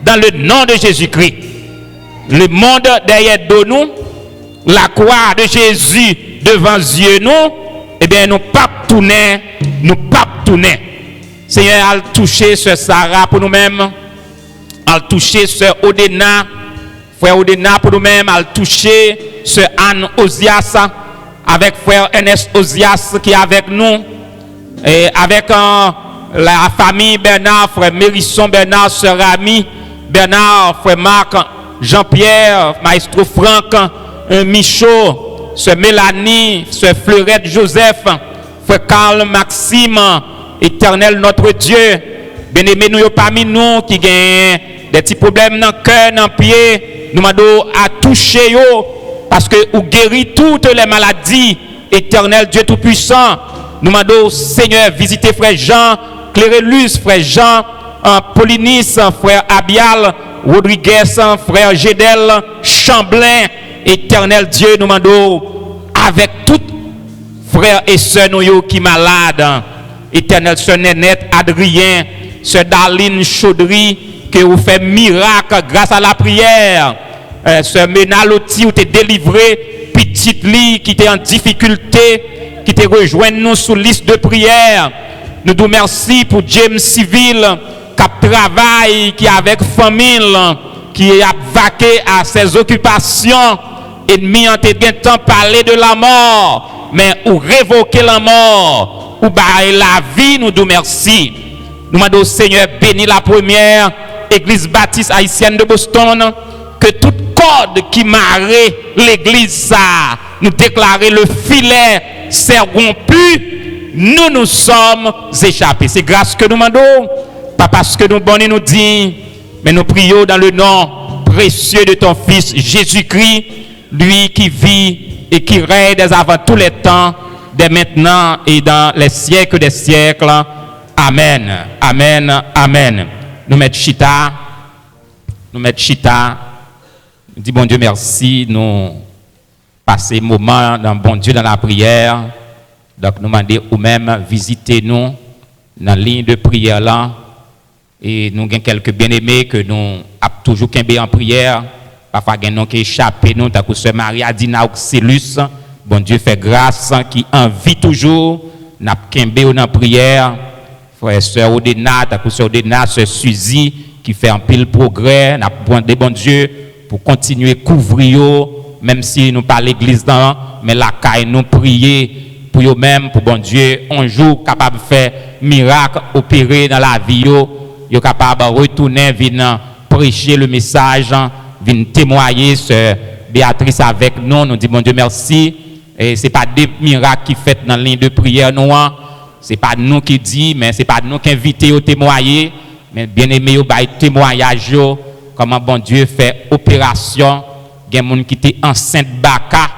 dans le nom de Jésus-Christ. Le monde derrière de nous, la croix de Jésus devant Dieu nous, eh bien, nous pas tourner. Seigneur, à toucher ce Sarah pour nous-mêmes, à toucher ce Odena, frère Odena pour nous-mêmes, à toucher ce Anne Osias, avec frère Ernest Osias qui est avec nous, et avec la famille Bernard, frère Mérisson Bernard, sœur Ami Bernard, frère Marc, Jean-Pierre, maestro Franck, Michaud, sœur Mélanie, sœur Fleurette Joseph, frère Carl Maxime, éternel notre Dieu, bien-aimé nous parmi nous qui gagnent des petits problèmes dans le cœur, dans le pied, nous demandons à toucher yo, parce que vous guérit toutes les maladies, éternel Dieu Tout-Puissant. Nous demandons, Seigneur, visiter frère Jean, Clérélus, frère Jean, Paulinis, frère Abial, Rodriguez, frère Gédel, Chamblin, éternel Dieu, nous demandons, avec tous frères et sœurs nous qui malades, éternel sœur Nénette, Adrien, sœur Darline Chaudry, que vous faites miracle grâce à la prière. Sœur Menaloti, où tu es délivré, petite lit qui était en difficulté, qui te rejoint nous sous liste de prière. Nous vous remercions pour James Civil, qui travaille, qui est avec famille, qui a vaqué à ses occupations. Ennemi en temps parler de la mort, mais ou révoquer la mort, ou bailler la vie, nous vous remercions. Nous demandons au Seigneur bénir la première église baptiste haïtienne de Boston, que toute corde qui marrait l'église, ça, nous déclarer le filet s'est rompu, nous sommes échappés. C'est grâce que nous demandons, pas parce que nous bonnons nous dit, mais nous prions dans le nom précieux de ton Fils Jésus-Christ, lui qui vit et qui règne dès avant tous les temps, dès maintenant et dans les siècles des siècles. Amen. Amen. Amen. Nous mettons chita. Nous disons bon Dieu merci. Nous passons moment dans bon Dieu dans la prière. Donc nous demandons ou même visiter nous dans la ligne de prière là. Et nous avons quelques bien-aimés que nous avons toujours qu'un en prière. Parfois nous avons échappé nous. T'as que sœur Maria Dina Auxilus. Bon Dieu fait grâce qui envie toujours. Nous avons dans la prière. Frère sœur Odena, t'as que sœur Odena, sœur Suzy qui fait un pile progrès. Nous avons demandé bon Dieu pour continuer à couvrir, même si nous pas l'église dans, mais la caille nous prier pour eux-mêmes, pour bon Dieu, un jour capable de faire miracle, opérer dans la vie, yo capable de retourner, venir prêcher le message, venir témoigner, sœur Béatrice avec nous, nous dit bon Dieu merci. Et c'est pas des miracles qui fait dans la ligne de prière nous, c'est pas nous qui dit, mais c'est pas nous qui invitons au témoigner, mais bien aimé au bail témoignage comment bon Dieu fait opération. Il y a des gens qui étaient enceinte baka,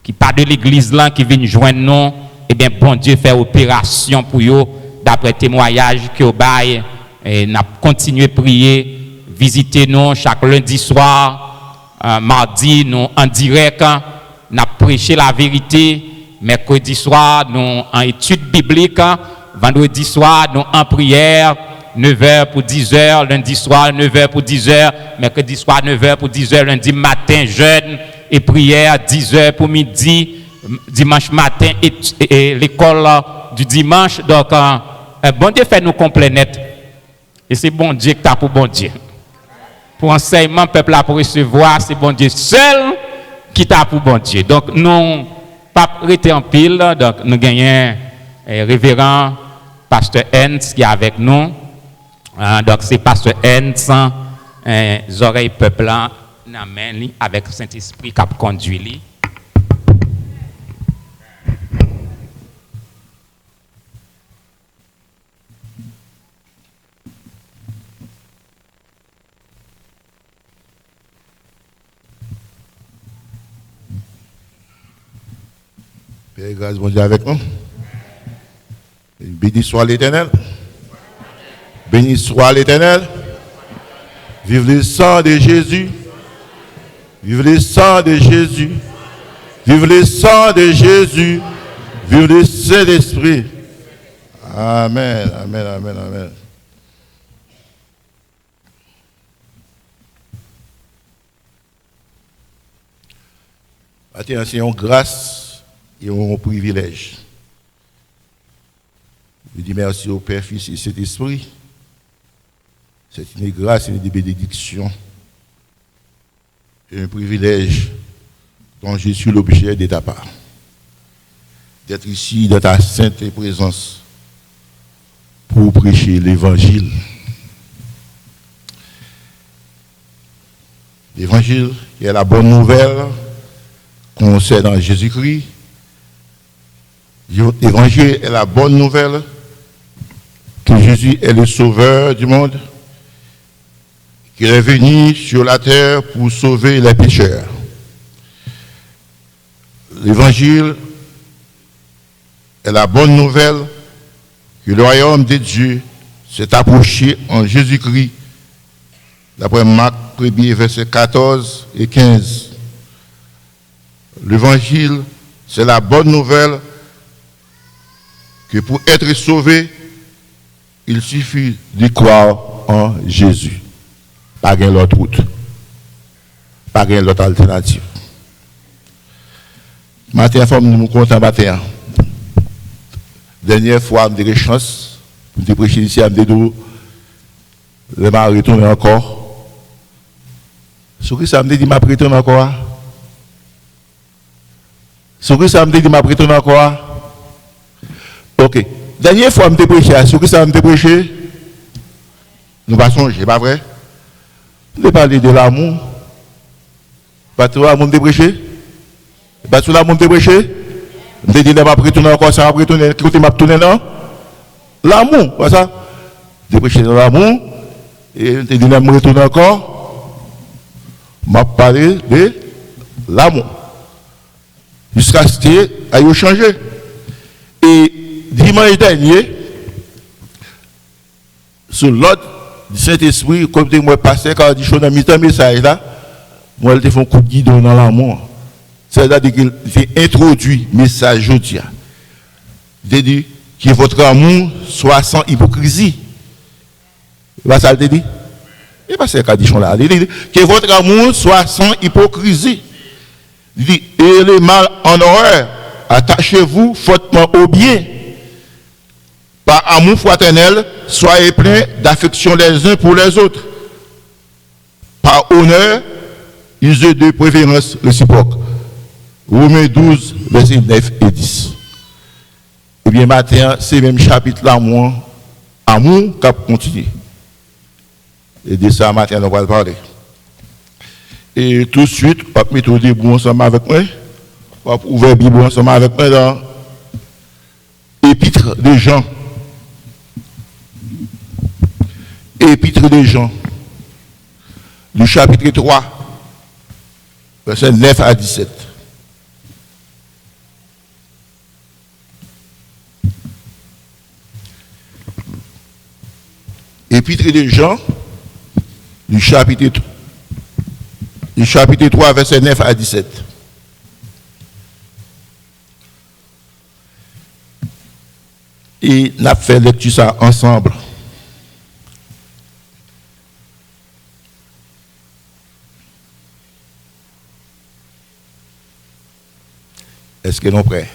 qui pas de l'église là, qui viennent joindre nous. Eh bien, bon Dieu fait opération pour eux, d'après témoignage que au bail. Et nous continuons à prier, visiter nous chaque lundi soir, mardi, nous en direct, nous prêché la vérité. Mercredi soir, nous en étude biblique. Vendredi soir, nous en prière. 9h pour 10h, lundi soir 9h pour 10h, mercredi soir 9h pour 10h, lundi matin jeûne et prière 10h pour midi, dimanche matin et l'école du dimanche. Donc, bon Dieu fait nous complet net. Et c'est bon Dieu qui t'a pour bon Dieu. Pour enseignement, peuple là pour recevoir, c'est bon Dieu seul qui t'a pour bon Dieu. Donc, nous, pas rester en pile, donc nous gagnons révérend pasteur Hens qui est avec nous. Donc c'est pasteur Hens, les oreilles peuple là, avec Saint-Esprit qui a conduit lui. Père, grâce bon Dieu avec nous. Béni soit l'Éternel. Béni soit l'Éternel. Vive le sang de Jésus. Vive le sang de Jésus. Vive le sang de Jésus. Vive le Saint-Esprit. Amen, amen, amen, amen. C'est une grâce et un privilège. Je dis merci au Père, Fils et Saint-Esprit. C'est une grâce et une bénédiction. Et un privilège dont je suis l'objet de ta part. D'être ici dans ta sainte présence pour prêcher l'évangile. L'évangile qui est la bonne nouvelle concernant Jésus-Christ. L'évangile est la bonne nouvelle que Jésus est le sauveur du monde, qu'il est venu sur la terre pour sauver les pécheurs. L'évangile est la bonne nouvelle que le royaume de Dieu s'est approché en Jésus-Christ, d'après Marc 1er, versets 14 et 15. L'évangile, c'est la bonne nouvelle que pour être sauvé, il suffit de croire en Jésus. Pas de l'autre route. Pas de l'autre alternative. Matin, nous nous comptons matin. Dernière fois, j'ai eu chance de prêcher ici à Mdédou. Je m'ai retourné encore. Ce que ça me dit, m'a retourné encore. Ce que ça me dit, m'a retourné encore. Ok. Dernière fois, je me prêché. Ce que ça me prêché, nous ne sommes pas, pas vrai? Nous parlons de l'amour. Pas tout l'amour de prêcher? Pas tout l'amour de prêcher? Je me dis, je vais retourner encore, ça va retourner, côté m'a retourné, non? L'amour, c'est ça? Je prêcher dans l'amour, et je me dis, je vais retourner encore, m'a parlé de l'amour. Jusqu'à ce que ça ait changé. Et dimanche dernier, sur l'ordre du Saint-Esprit, comme je suis passé, quand je suis dans le message là, moi, je fais un coup de guidon dans l'amour. C'est-à-dire qu'il fait introduit le message aujourd'hui. Il dit que votre amour soit sans hypocrisie. Il va ça le dire? Il va ça le là. Il dit que votre amour soit sans hypocrisie. Il dit, et le mal en horreur, attachez-vous fortement au bien. Par amour fraternel, soyez pleins d'affection les uns pour les autres. Par honneur, usez de préférence réciproque. Romains 12, versets 9 et 10. Eh bien, matin, c'est même chapitre là, amour, qui continue. Et de ça, matin, on va parler. Et tout de suite, on va mettre au début ensemble avec moi. On va ouvrir la Bible ensemble avec moi dans l'Épître de Jean. Épître de Jean, le chapitre 3, versets 9 à 17. Épître de Jean, le chapitre 3, versets 9 à 17. Et nous avons fait lecture ça ensemble. Est-ce que nous sommes prêts?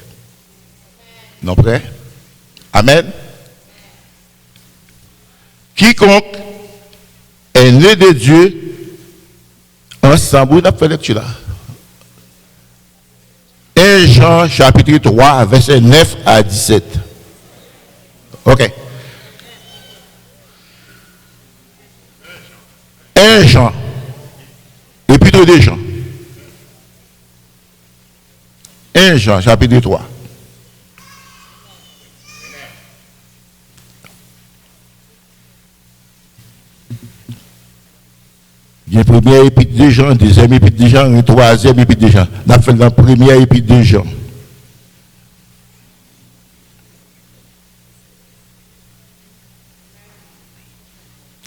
Nous sommes prêts? Amen. Quiconque est né de Dieu, ensemble, nous avons fait lecture là. 1 Jean chapitre 3, verset 9 à 17. Ok. 1 Jean. Épître de Jean. 1 Jean, chapitre 3. Il y a une première épître de Jean, deuxième épître de Jean, une troisième épître de Jean. On a fait la première épître de Jean.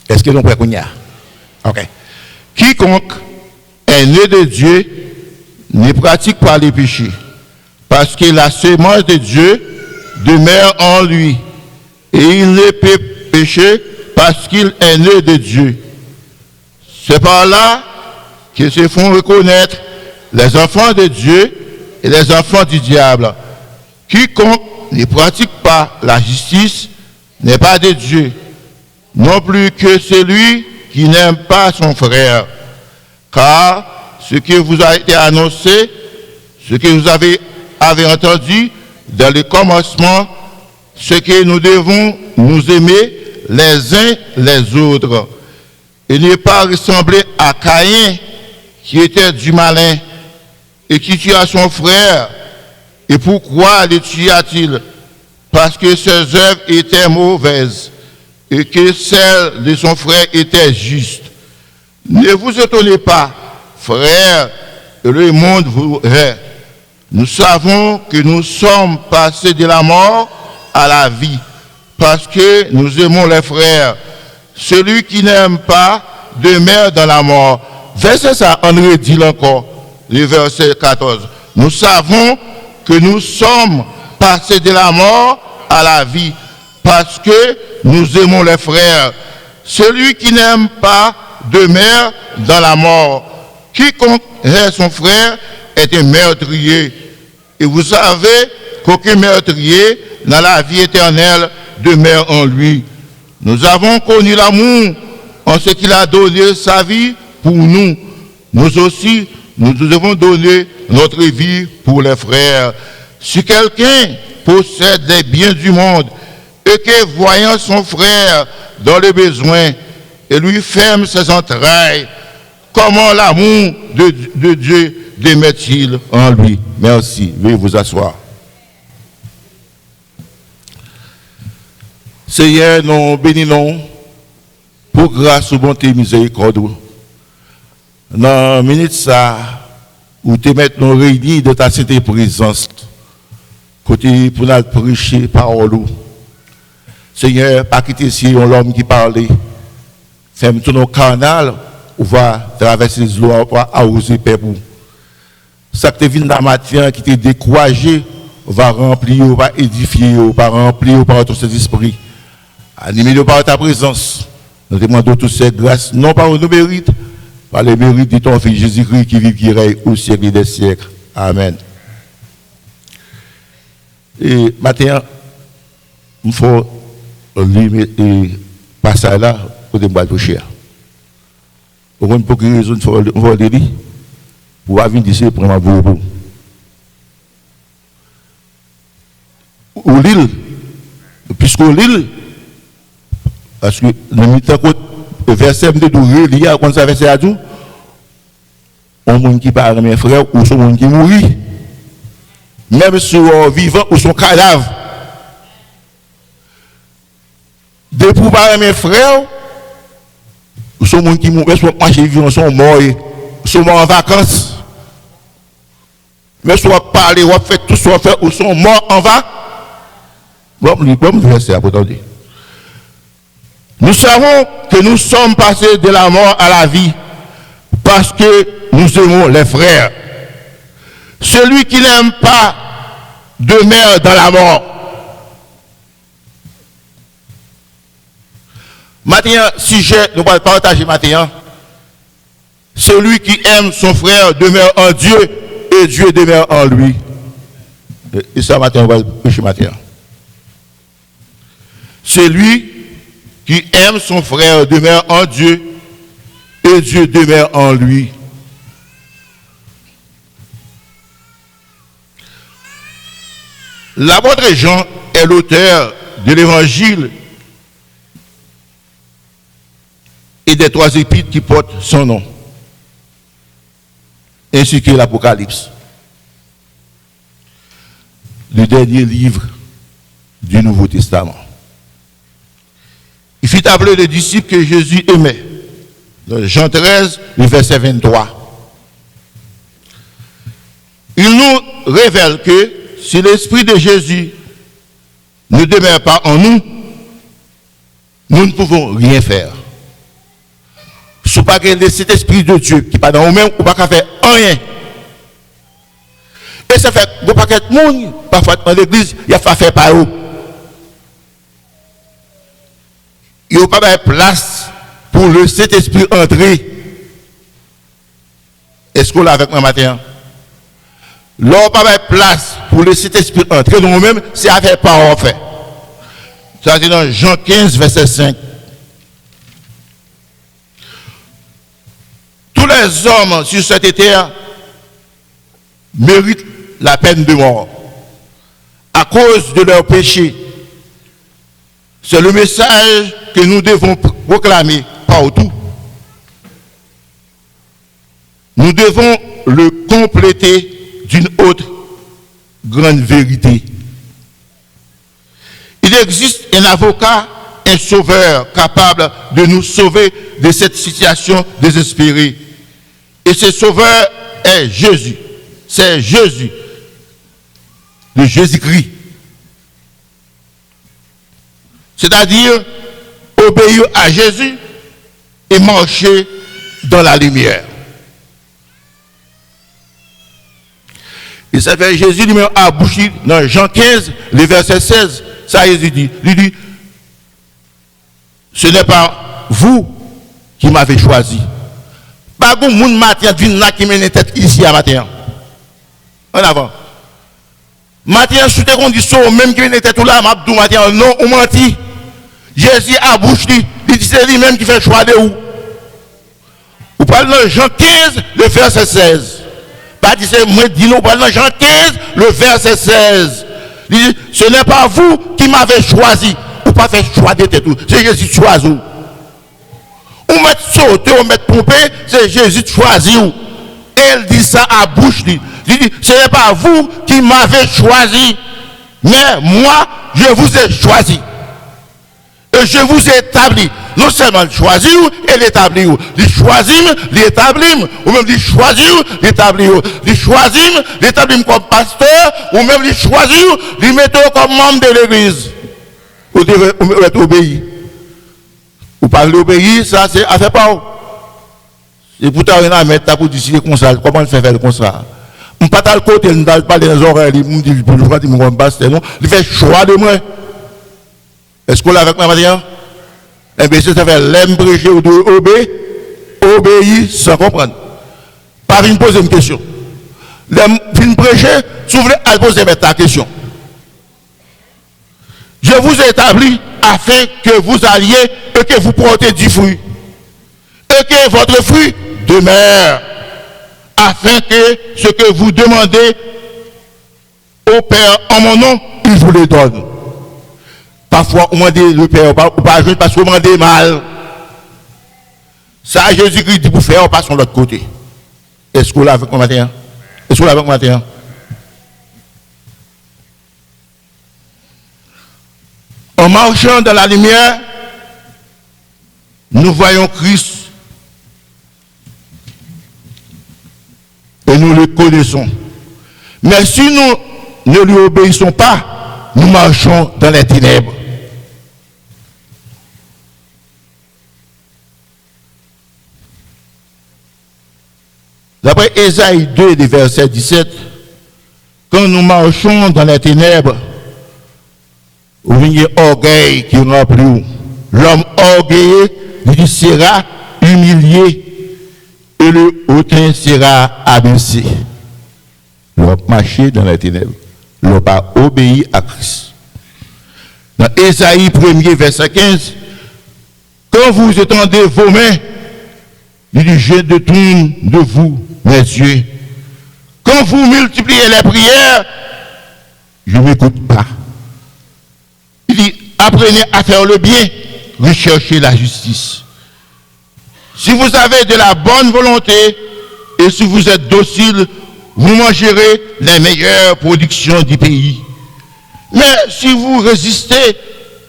Est-ce que nous pouvons y aller? Ok. Quiconque est né de Dieu ne pratique pas les péchés, parce que la sémence de Dieu demeure en lui, et il ne peut pécher parce qu'il est né de Dieu. C'est par là qu'ils se font reconnaître les enfants de Dieu et les enfants du diable. Quiconque ne pratique pas la justice n'est pas de Dieu, non plus que celui qui n'aime pas son frère. Car ce qui vous a été annoncé, ce que vous avez entendu dans le commencement, ce que nous devons nous aimer les uns les autres, et ne pas ressembler à Caïn, qui était du malin, et qui tua son frère. Et pourquoi le tua-t-il? Parce que ses œuvres étaient mauvaises, et que celles de son frère étaient justes. Ne vous étonnez pas, frères, que le monde vous hait. Nous savons que nous sommes passés de la mort à la vie, parce que nous aimons les frères. Celui qui n'aime pas demeure dans la mort. Verset ça, on redit encore, le verset 14. Nous savons que nous sommes passés de la mort à la vie, parce que nous aimons les frères. Celui qui n'aime pas demeure dans la mort. Quiconque hait son frère est un meurtrier. Et vous savez qu'aucun meurtrier dans la vie éternelle demeure en lui. Nous avons connu l'amour en ce qu'il a donné sa vie pour nous. Nous aussi, nous devons donner notre vie pour les frères. Si quelqu'un possède les biens du monde et que, voyant son frère dans le besoin, et lui ferme ses entrailles, comment l'amour de Dieu demeure-t-il en lui? Merci. Veuillez vous asseoir. Seigneur, nous bénissons pour grâce ou bonté et miséricorde. Dans la minute ça, où tu mets nous réunis de ta sainte présence, côté pour nous prêcher parole. Seigneur, pas quitter ici l'homme qui parlait. Fais-moi tout nos canal, on va traverser les lois, on va arroser peuple. Ça que tu viens dans matin qui t'est découragé, on va remplir, on va édifier, on va remplir par ton Saint-Esprit. Animé par ta présence, nous demandons toutes ces grâces, non par nos mérites, par les mérites de ton Fils Jésus-Christ qui vit, qui règne au siècle des siècles. Amen. Et maintenant, il faut lire et passer là pour des boîtes de chair. Pour quelle raison il faut le lire? Pour avoir une décision pour m'avoir. Ou l'île, puisqu'on l'île, parce que le verset de Douré, il y a quand ça verset à tout, on monde qui parle mes frères ou son monde qui mourit, même si on vivant ou son cadavre. Depuis pour parler mes frères, ou son monde qui mourit, soit marcher vivant, sont morts, sont morts en vacances. Mais soit parler, ou fait tout soit fait, ou sont morts en vacances. Comme verset à dire. Nous savons que nous sommes passés de la mort à la vie parce que nous aimons les frères. Celui qui n'aime pas demeure dans la mort. Maintenant, sujet, nous allons partager maintenant. Celui qui aime son frère demeure en Dieu et Dieu demeure en lui. Et ça, matin, on va prêcher matin. Celui qui aime son frère demeure en Dieu et Dieu demeure en lui. L'apôtre Jean est l'auteur de l'évangile et des 3 épîtres qui portent son nom, ainsi que l'Apocalypse, le dernier livre du Nouveau Testament. Il fut appelé le disciple que Jésus aimait. Dans Jean 13, le verset 23. Il nous révèle que si l'Esprit de Jésus ne demeure pas en nous, nous ne pouvons rien faire. Si vous n'avez pas cet Esprit de Dieu qui n'est pas dans vous-même, vous ne pouvez pas faire rien. Et ça fait un paquet de monde, parfois dans l'église, il y a fait faire par eux. Il n'y a pas de place pour le Saint-Esprit entrer. Est-ce qu'on l'a avec moi matin? Là, pas de place pour le Saint-Esprit entrer dans nous-mêmes, c'est avec parole fait. Ça c'est dans Jean 15, verset 5. Tous les hommes sur cette terre méritent la peine de mort à cause de leurs péchés. C'est le message que nous devons proclamer partout. Nous devons le compléter d'une autre grande vérité. Il existe un avocat, un sauveur capable de nous sauver de cette situation désespérée. Et ce sauveur est Jésus. C'est Jésus, le Jésus-Christ. C'est-à-dire obéir à Jésus et marcher dans la lumière. Et ça fait Jésus lui-même a bouché dans Jean 15, le verset 16, ça il dit, ce n'est pas vous qui m'avez choisi. Pas bon monde matin vient là qui mène tête ici à matin. En avant. Matin sous tes conditions même qui mène tête là m'abdou matin non on menti. Jésus a bouché, il dit c'est lui-même qui fait choix de où. Vous parlez dans Jean 15, le verset 16. Pas dit c'est moi dis nous parlons dans Jean 15, le verset 16. Il dit ce n'est pas vous qui m'avez choisi. Ou pas fait choix de tête. C'est Jésus qui choisit. Ou mettre sauter, ou mettre pomper, c'est Jésus qui choisit. Elle dit ça à bouche. Il dit, ce n'est pas vous qui m'avez choisi, mais moi, je vous ai choisi. Et je vous ai établi. Non seulement choisir et l'établir. Les choisir, l'établir. Ou même les choisir, l'établir. Les choisir, l'établir comme pasteur. Ou même les choisir, les mettre comme membre de l'église. Vous devez être obéi. Vous parlez d'obéir, ça c'est affaire pas. Et pourtant, on a mettre pour décider comme ça. Comment on fait faire comme ça? On ne pas le côté, on ne pas les oreilles, on dit, pour le dire, on passe, non. Il fait choix de moi. Est-ce qu'on l'a avec moi maintenant? Eh bien, ça fait l'aime prêcher ou de obéir sans comprendre. Pas venir poser une question. L'aime venir prêcher, s'ouvrir à poser ta question. Je vous ai établi afin que vous alliez et que vous portez du fruit. Et que votre fruit demeure. Afin que ce que vous demandez au Père en mon nom, il vous le donne. Parfois, on demande le Père, ou pas juste parce qu'on demande mal. Ça, Jésus-Christ dit pour faire, on passe de l'autre côté. Est-ce qu'on l'a avec moi matin? Est-ce qu'on l'a avec moi matin? En marchant dans la lumière, nous voyons Christ et nous le connaissons. Mais si nous ne lui obéissons pas, nous marchons dans les ténèbres. D'après Ésaïe 2, verset 17, quand nous marchons dans les ténèbres, vous voyez orgueil qui remplit. L'homme orgueilleux, il sera humilié et le hautain sera abaissé. L'homme marché dans les ténèbres. L'homme pas obéi à Christ. Dans Ésaïe 1er, verset 15, quand vous étendez vos mains, il dit, je détourne de vous mes yeux. Quand vous multipliez les prières, je ne m'écoute pas. Il dit, apprenez à faire le bien, recherchez la justice. Si vous avez de la bonne volonté et si vous êtes docile, vous mangerez les meilleures productions du pays. Mais si vous résistez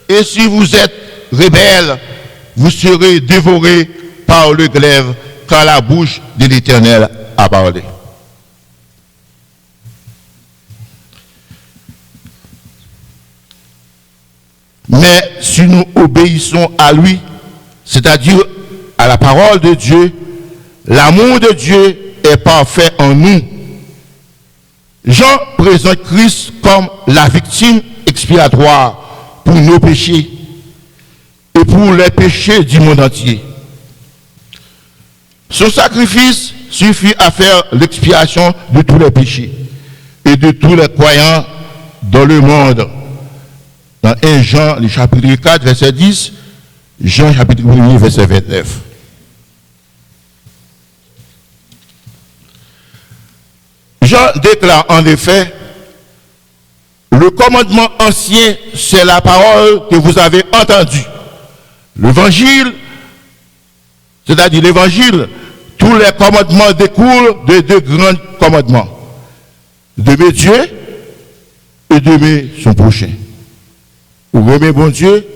et si vous êtes rebelle, vous serez dévorés par le glaive, car la bouche de l'Éternel a parlé. Mais si nous obéissons à lui, c'est-à-dire à la parole de Dieu, l'amour de Dieu est parfait en nous. Jean présente Christ comme la victime expiatoire pour nos péchés et pour les péchés du monde entier. Son sacrifice suffit à faire l'expiation de tous les péchés et de tous les croyants dans le monde. Dans 1 Jean, le chapitre 4, verset 10, Jean, chapitre 1, verset 29. Jean déclare en effet, le commandement ancien, c'est la parole que vous avez entendue. L'évangile, c'est-à-dire l'évangile, tous les commandements découlent de deux grands commandements. D'aimer Dieu et d'aimer son prochain. Pour aimer bon Dieu,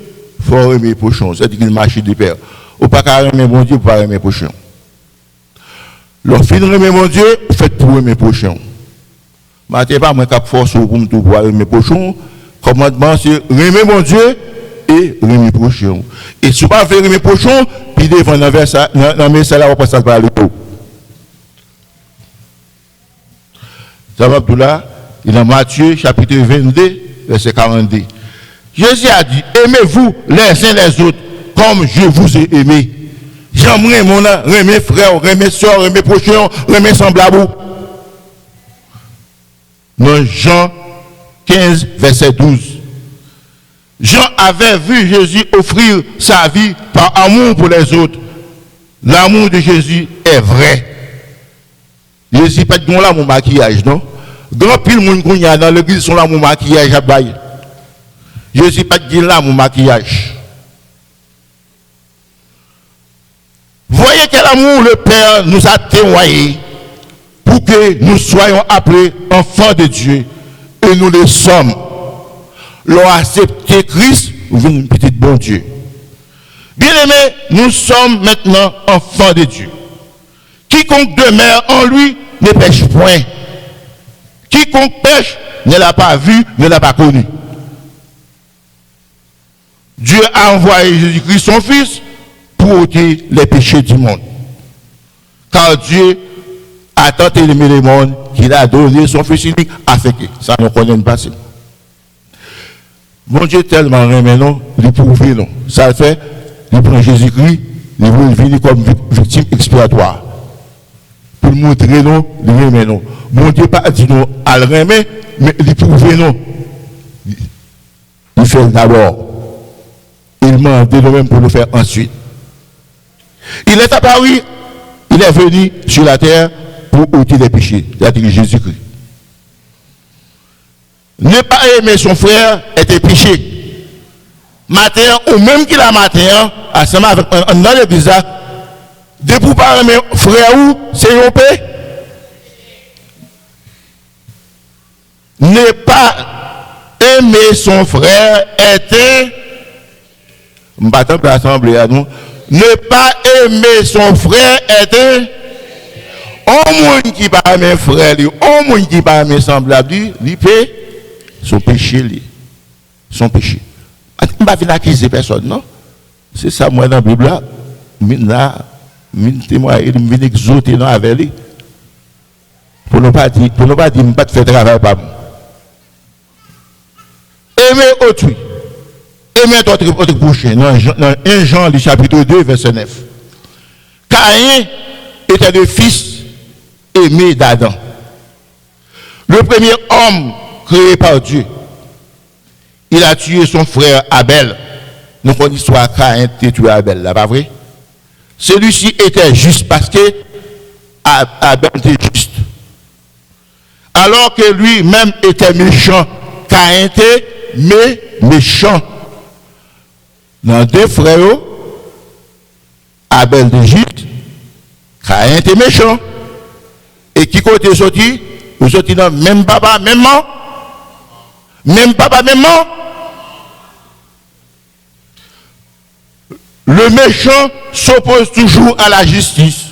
il faut aimer prochain. C'est-à-dire qu'il marche de pair. Ou pas qu'à aimer bon Dieu, pour pas aimer prochain. Lorsqu'il aimer bon Dieu, faites pour aimer prochain. Mais ce n'est pas moi qui force pour me pour aimer prochain. Commandement, c'est aimer mon Dieu et aimer prochain. Et si vous ne pouvez pas aimer prochain, puis devant dans mes salaires, on passe par le haut. Ça va là, il est dans Matthieu, chapitre 22, verset 42. Jésus a dit, aimez-vous les uns les autres comme je vous ai aimé. J'aimerais mon aimer frère, aimer soeur, aimer prochain, aimer semblable. Dans Jean 15, verset 12. Jean avait vu Jésus offrir sa vie par amour pour les autres. L'amour de Jésus est vrai. Jésus pas de là mon maquillage, non? Grand pile monde qu'on y a dans l'église sont là mon maquillage à bail. Jésus pas de là mon maquillage. Voyez quel amour le Père nous a témoigné pour que nous soyons appelés enfants de Dieu. Et nous le sommes. L'ont accepté Christ, vous venez une petite bon Dieu. Bien-aimés, nous sommes maintenant enfants de Dieu. Quiconque demeure en lui ne pêche point. Quiconque pêche ne l'a pas vu, ne l'a pas connu. Dieu a envoyé Jésus-Christ son Fils pour ôter les péchés du monde. Car Dieu a tant aimé le monde qu'il a donné son Fils unique afin que ça nous connaisse pas. Mon Dieu tellement aimé nous, il prouve nous. Ça fait, il prend Jésus-Christ, il veut venir comme victime expiatoire. Pour montrer nous, il aime nous. Mon Dieu pas dit nous à le aimer, mais il prouve nous. Il fait d'abord. Il m'a demandé nous-mêmes pour le faire ensuite. Il est apparu, il est venu sur la terre pour ôter les péchés, c'est-à-dire Jésus-Christ. Ne pas aimer son frère était péché. Matin, ou même qu'il a matin, ensemble avec dans l'église, de pour pas aimer frère ou, c'est un péché. Ne pas aimer son frère était, ne pas aimer son frère était, au moins qui pas aimer frère, au moins qui pas aimer semblable, il peut son péché, son péché. Je ne vais pas venir accuser personne, non? C'est ça, moi, dans la Bible, là, je témoigne, je viens exhorter avec lui. Pour ne pas dire, je ne vais pas faire travail par moi. Aimer autrui. Aimer votre prochain. Dans 1 Jean, le chapitre 2, verset 9. Caïn était le fils aimé d'Adam. Le premier homme créé par Dieu. Il a tué son frère Abel. Nous connaissons l'histoire Caïn a tué Abel, là, pas vrai? Celui-ci était juste parce que Abel était juste. Alors que lui-même était méchant, Caïn était méchant. Dans deux frères, Abel était juste, Caïn était méchant. Et qui côté sorti? Vous sortez dans même papa, même maman. Même papa, même maman. Le méchant s'oppose toujours à la justice.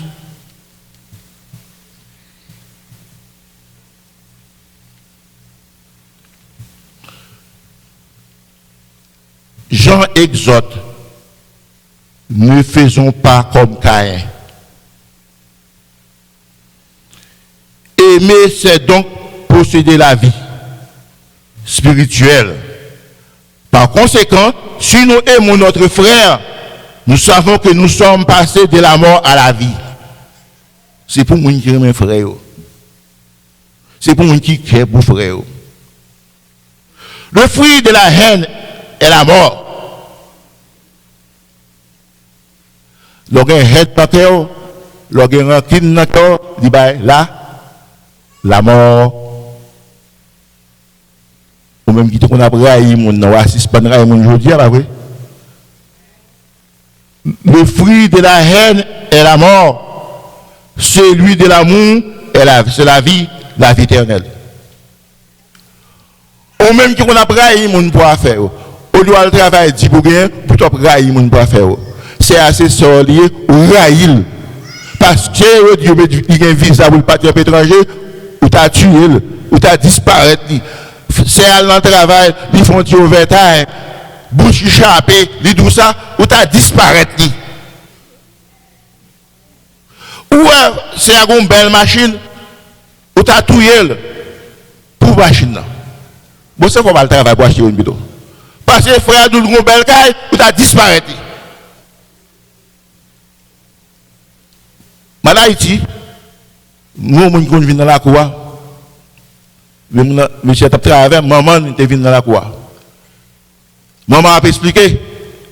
Jean exhorte, ne faisons pas comme Caïn. Aimer, c'est donc posséder la vie spirituelle. Par conséquent, si nous aimons notre frère, nous savons que nous sommes passés de la mort à la vie. C'est pour moi qui aime mes frères. C'est pour moi qui aime pour frère. Le fruit de la haine est la mort. Lorsqu'on haine dans cœur, lorsqu'on rancune dans cœur, dit là, la mort. Ou même qui te qu'on a brahi mon nom, assiste pas brahi mon aujourd'hui, là vrai. Le fruit de la haine est la mort. Celui de l'amour c'est la vie éternelle. Ou même qui qu'on a brahi mon pour faire. Au lieu de travailler 10 pour gagner, pour toi brahi mon pour faire. C'est assez solier ou raïl. Parce que Dieu il y a un visa pour le patrie étranger, ou t'as tué, ou t'as disparu. C'est à l'en travail, ils font du overtime, bouche échappée, ils tout ça, ou t'as disparu. Ou c'est une belle machine, ou t'as tué pour machine. Bon, c'est comment le travail pour acheter une bidon. Parce que frère nous une belle caille, ou t'as disparu. En Haïti, nous, nous venons dans la cour. Le chef de travail, maman était venue dans la cour. Maman a expliqué,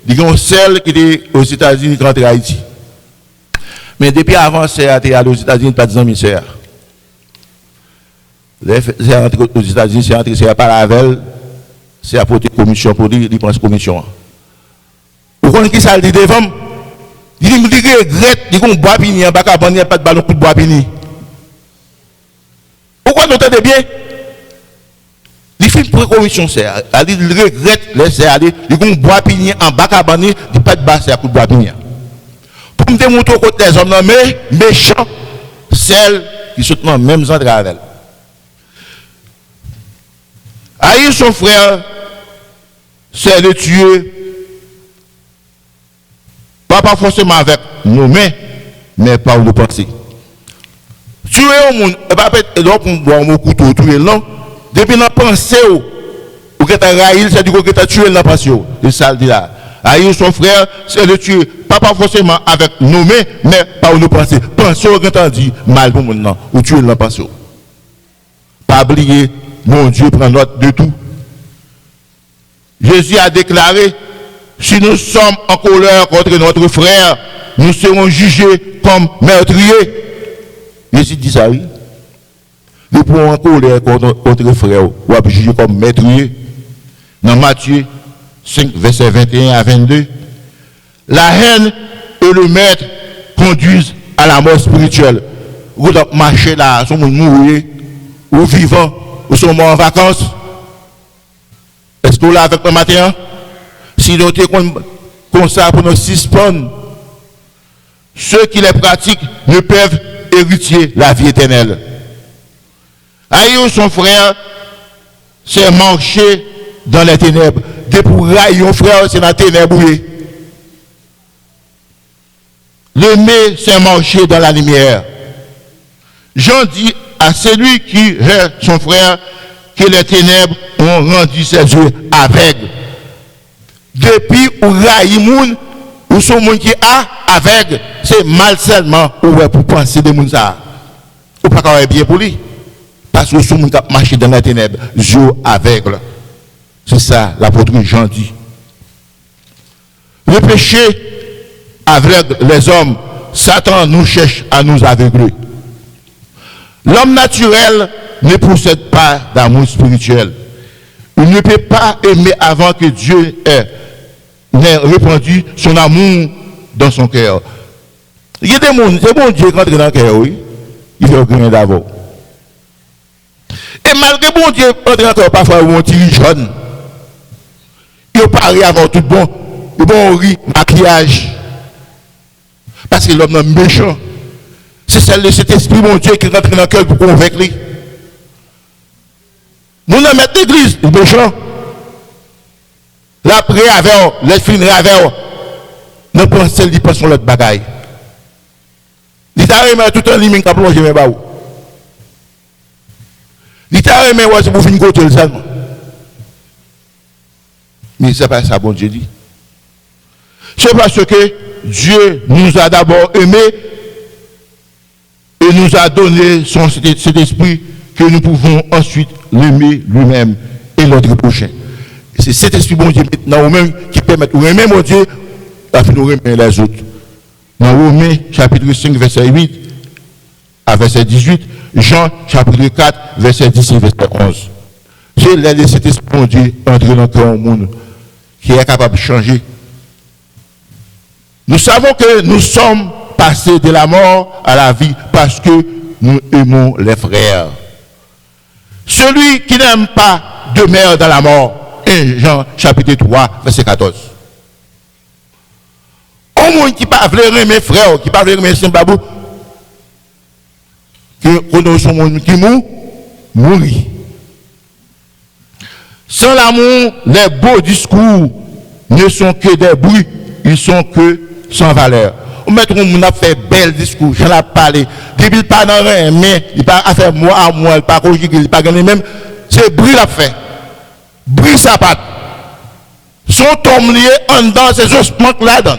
il y a une celle qui était aux États-Unis qui rentre à Haïti. Mais depuis avant, c'est allé aux États-Unis, pas de amis, c'est. C'est rentré aux États-Unis, c'est rentré, c'est pas la veille, c'est apporter commission pour lui, il pense commission. Vous connaissez qui ça, il dit des femmes? Il dit que regrette, il dit qu'on boit pini, en bas à bannière, pas de ballon pour boire pini. Pourquoi vous entendez bien? Il fait une précaution, c'est. Il regrette, laissez aller, il dit qu'on boit pini, en bas à bannière, il dit pas de basse pour boire pini. Pour me démontrer que les hommes méchants, celles qui sont dans le même endroit avec elle. Haïr son frère, c'est le tuer. Pas forcément avec nos mains, mais par le pensée. Tuer au monde, et pas peut-être qu'on boit un couteau, tuer non. Depuis la pensée, ou que tu as raïl, c'est du coup que tu as tué la passion. C'est ça le dit là. Haïr son frère, c'est le tuer. Pas forcément avec nos mains, mais par nos pensées. Pensée, quand tu as dit mal pour mon nom, ou tuer la passion. Pas oublier, mon Dieu prend note de tout. Jésus a déclaré, si nous sommes en colère contre notre frère, nous serons jugés comme meurtriers. Jésus dit ça, oui. Nous pouvons en colère contre notre frère, ou à juger comme meurtriers. Dans Matthieu 5, verset 21 à 22, la haine et le maître conduisent à la mort spirituelle. Vous marchez là, vous mourir, ou vivant, ou sont morts en vacances. Est-ce que vous l'avez avec le matin? Si nous sommes comme ça pour nous suspendre, ceux qui les pratiquent ne peuvent hériter la vie éternelle. Haïr son frère, c'est marcher dans les ténèbres. Dès pour haïr son frère, c'est dans les ténèbres. L'aimer, c'est marcher dans la lumière. Jean dit à celui qui hait son frère que les ténèbres ont rendu ses yeux aveugles. Depuis ou raïmoun, ou son monde qui a aveugle, c'est mal seulement ou pour penser de moun ça. Ou pas quand bien pour lui. Parce que son monde qui marche dans les ténèbres, yeux aveugles. C'est ça l'apôtre Jean dit. Le péché aveugle les hommes, Satan nous cherche à nous aveugler. L'homme naturel ne possède pas d'amour spirituel. Il ne peut pas aimer avant que Dieu n'ait répandu son amour dans son cœur. Il y a des gens, c'est bon Dieu qui entre dans le cœur, oui. Il fait rien d'abord. Et malgré bon Dieu entre dans le cœur, parfois on tire jeune. Il paraît avoir tout bon, bon riz, maquillage. Parce que l'homme est méchant. C'est celle de cet esprit, mon Dieu, qui rentre dans le cœur pour convaincre lui. Nous ne mettons l'église, les méchants. La prière avec eux, les filles avec eux. Nous pensons qu'ils pensent sur l'autre bagaille. Ils arrivent tout un limite à plonger mes baous. L'État aimé, c'est pour finir côté seulement. Mais c'est pas ça, bon Dieu dit. C'est parce que Dieu nous a d'abord aimés et nous a donné cet esprit que nous pouvons ensuite l'aimer lui-même et l'autre prochain. C'est cet esprit, bon Dieu, maintenant, même qui permet de aimer mon Dieu, afin de nous aimer les autres. Dans Romains, chapitre 5, verset 8 à verset 18, Jean, chapitre 4, verset 10 et verset 11. C'est là de cet esprit, mon Dieu, entrer dans le cœur du monde, qui est capable de changer. Nous savons que nous sommes passés de la mort à la vie parce que nous aimons les frères. Celui qui n'aime pas demeure dans la mort. 1 Jean chapitre 3, verset 14. Au monde qui parle de mes frères, qui parle de mes Zimbabwe, que son monde qui mourit. Sans l'amour, les beaux discours ne sont que des bruits, ils sont que sans valeur. On met tout le monde a fait bel discours, j'en ai parlé. Depuis il pas dans rien, mais il pas à faire moi à moi, il pas conjuguer, il pas gagner même. C'est bruit la fait. Bruit sa patte. Son tombe lié en dedans, ses ossements là-dedans.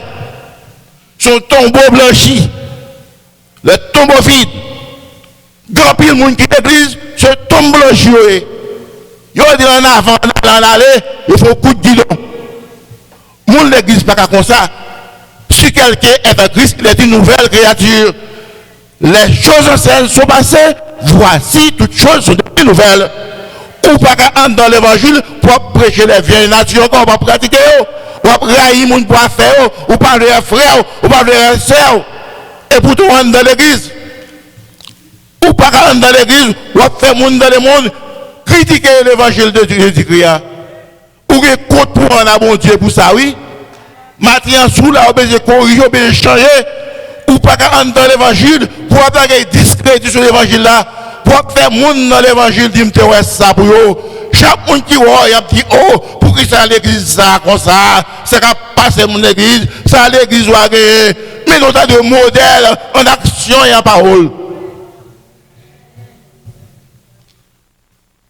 Son tombeau blanchi. Le tombeau vide. Grand pile monde qui l'église, ce tombeau blanchi. Il dit en avant, en aller, il faut coup de guidon. Moun l'église pas comme ça. Si quelqu'un est en Christ, il est une nouvelle créature. Les choses anciennes sont passées, voici toutes choses sont devenues nouvelles. Ou pas qu'à dans l'évangile pour prêcher les vieilles natures qu'on va pratiquer, ou pas railler moun pour faire, ou pas les frères, ou pas les sœurs, et pour tout rentrer dans l'église. Ou pas qu'à dans l'église, ou pas faire moun dans le monde, critiquer l'évangile de Jésus-Christ. Ou que compte pour un bon Dieu pour ça, oui. Maintenant, sous la obéissance, corriger, obéissance, changer, ou pas qu'à dans l'évangile, pour attaquer discrédit sur l'évangile là, pour faire monde dans l'évangile, dit me ça pour eux. Chaque monde qui voit, il a dit, oh, pour que ça l'église ça, comme ça, c'est qu'à passer mon église, ça l'église va gagner. Mais nous avons des modèles en action et en parole.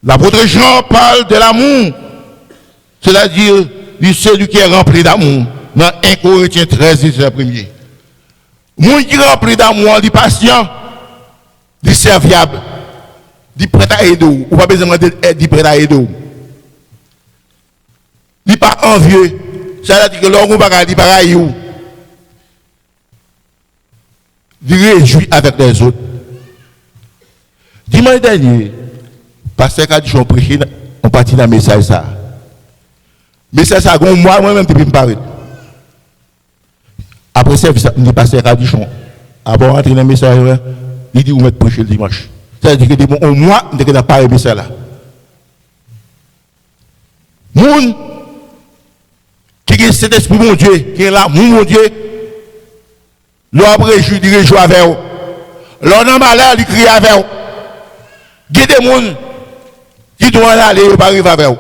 L'apôtre Jean parle de l'amour, c'est-à-dire de celui qui est rempli d'amour. Dans 1 Corinthiens 13, c'est le premier. Moun qui est rempli d'amour, il est patient, il est serviable, il est prêt à aider, ou pas besoin d'être prêt à aider. Il n'est pas envieux, c'est-à-dire que l'homme ne dit pas il réjouit avec les autres. Dimanche dernier, pasteur a dit qu'on prêchait, on partit dans le message ça. Mais c'est ça, moi-même, depuis me parler. Après ça, le pasteur a dit qu'on avant rentrer dans le message, il dit qu'on va prêcher le dimanche. C'est-à-dire que au moins, on n'a pas aimé ça là. Moun qui est cet esprit mon Dieu, qui est là, mon Dieu, l'homme réjouit, il réjouit avec eux. L'homme malade, il crie avec eux. Il y a des gens qui doivent aller, ils ne pas arriver avec eux.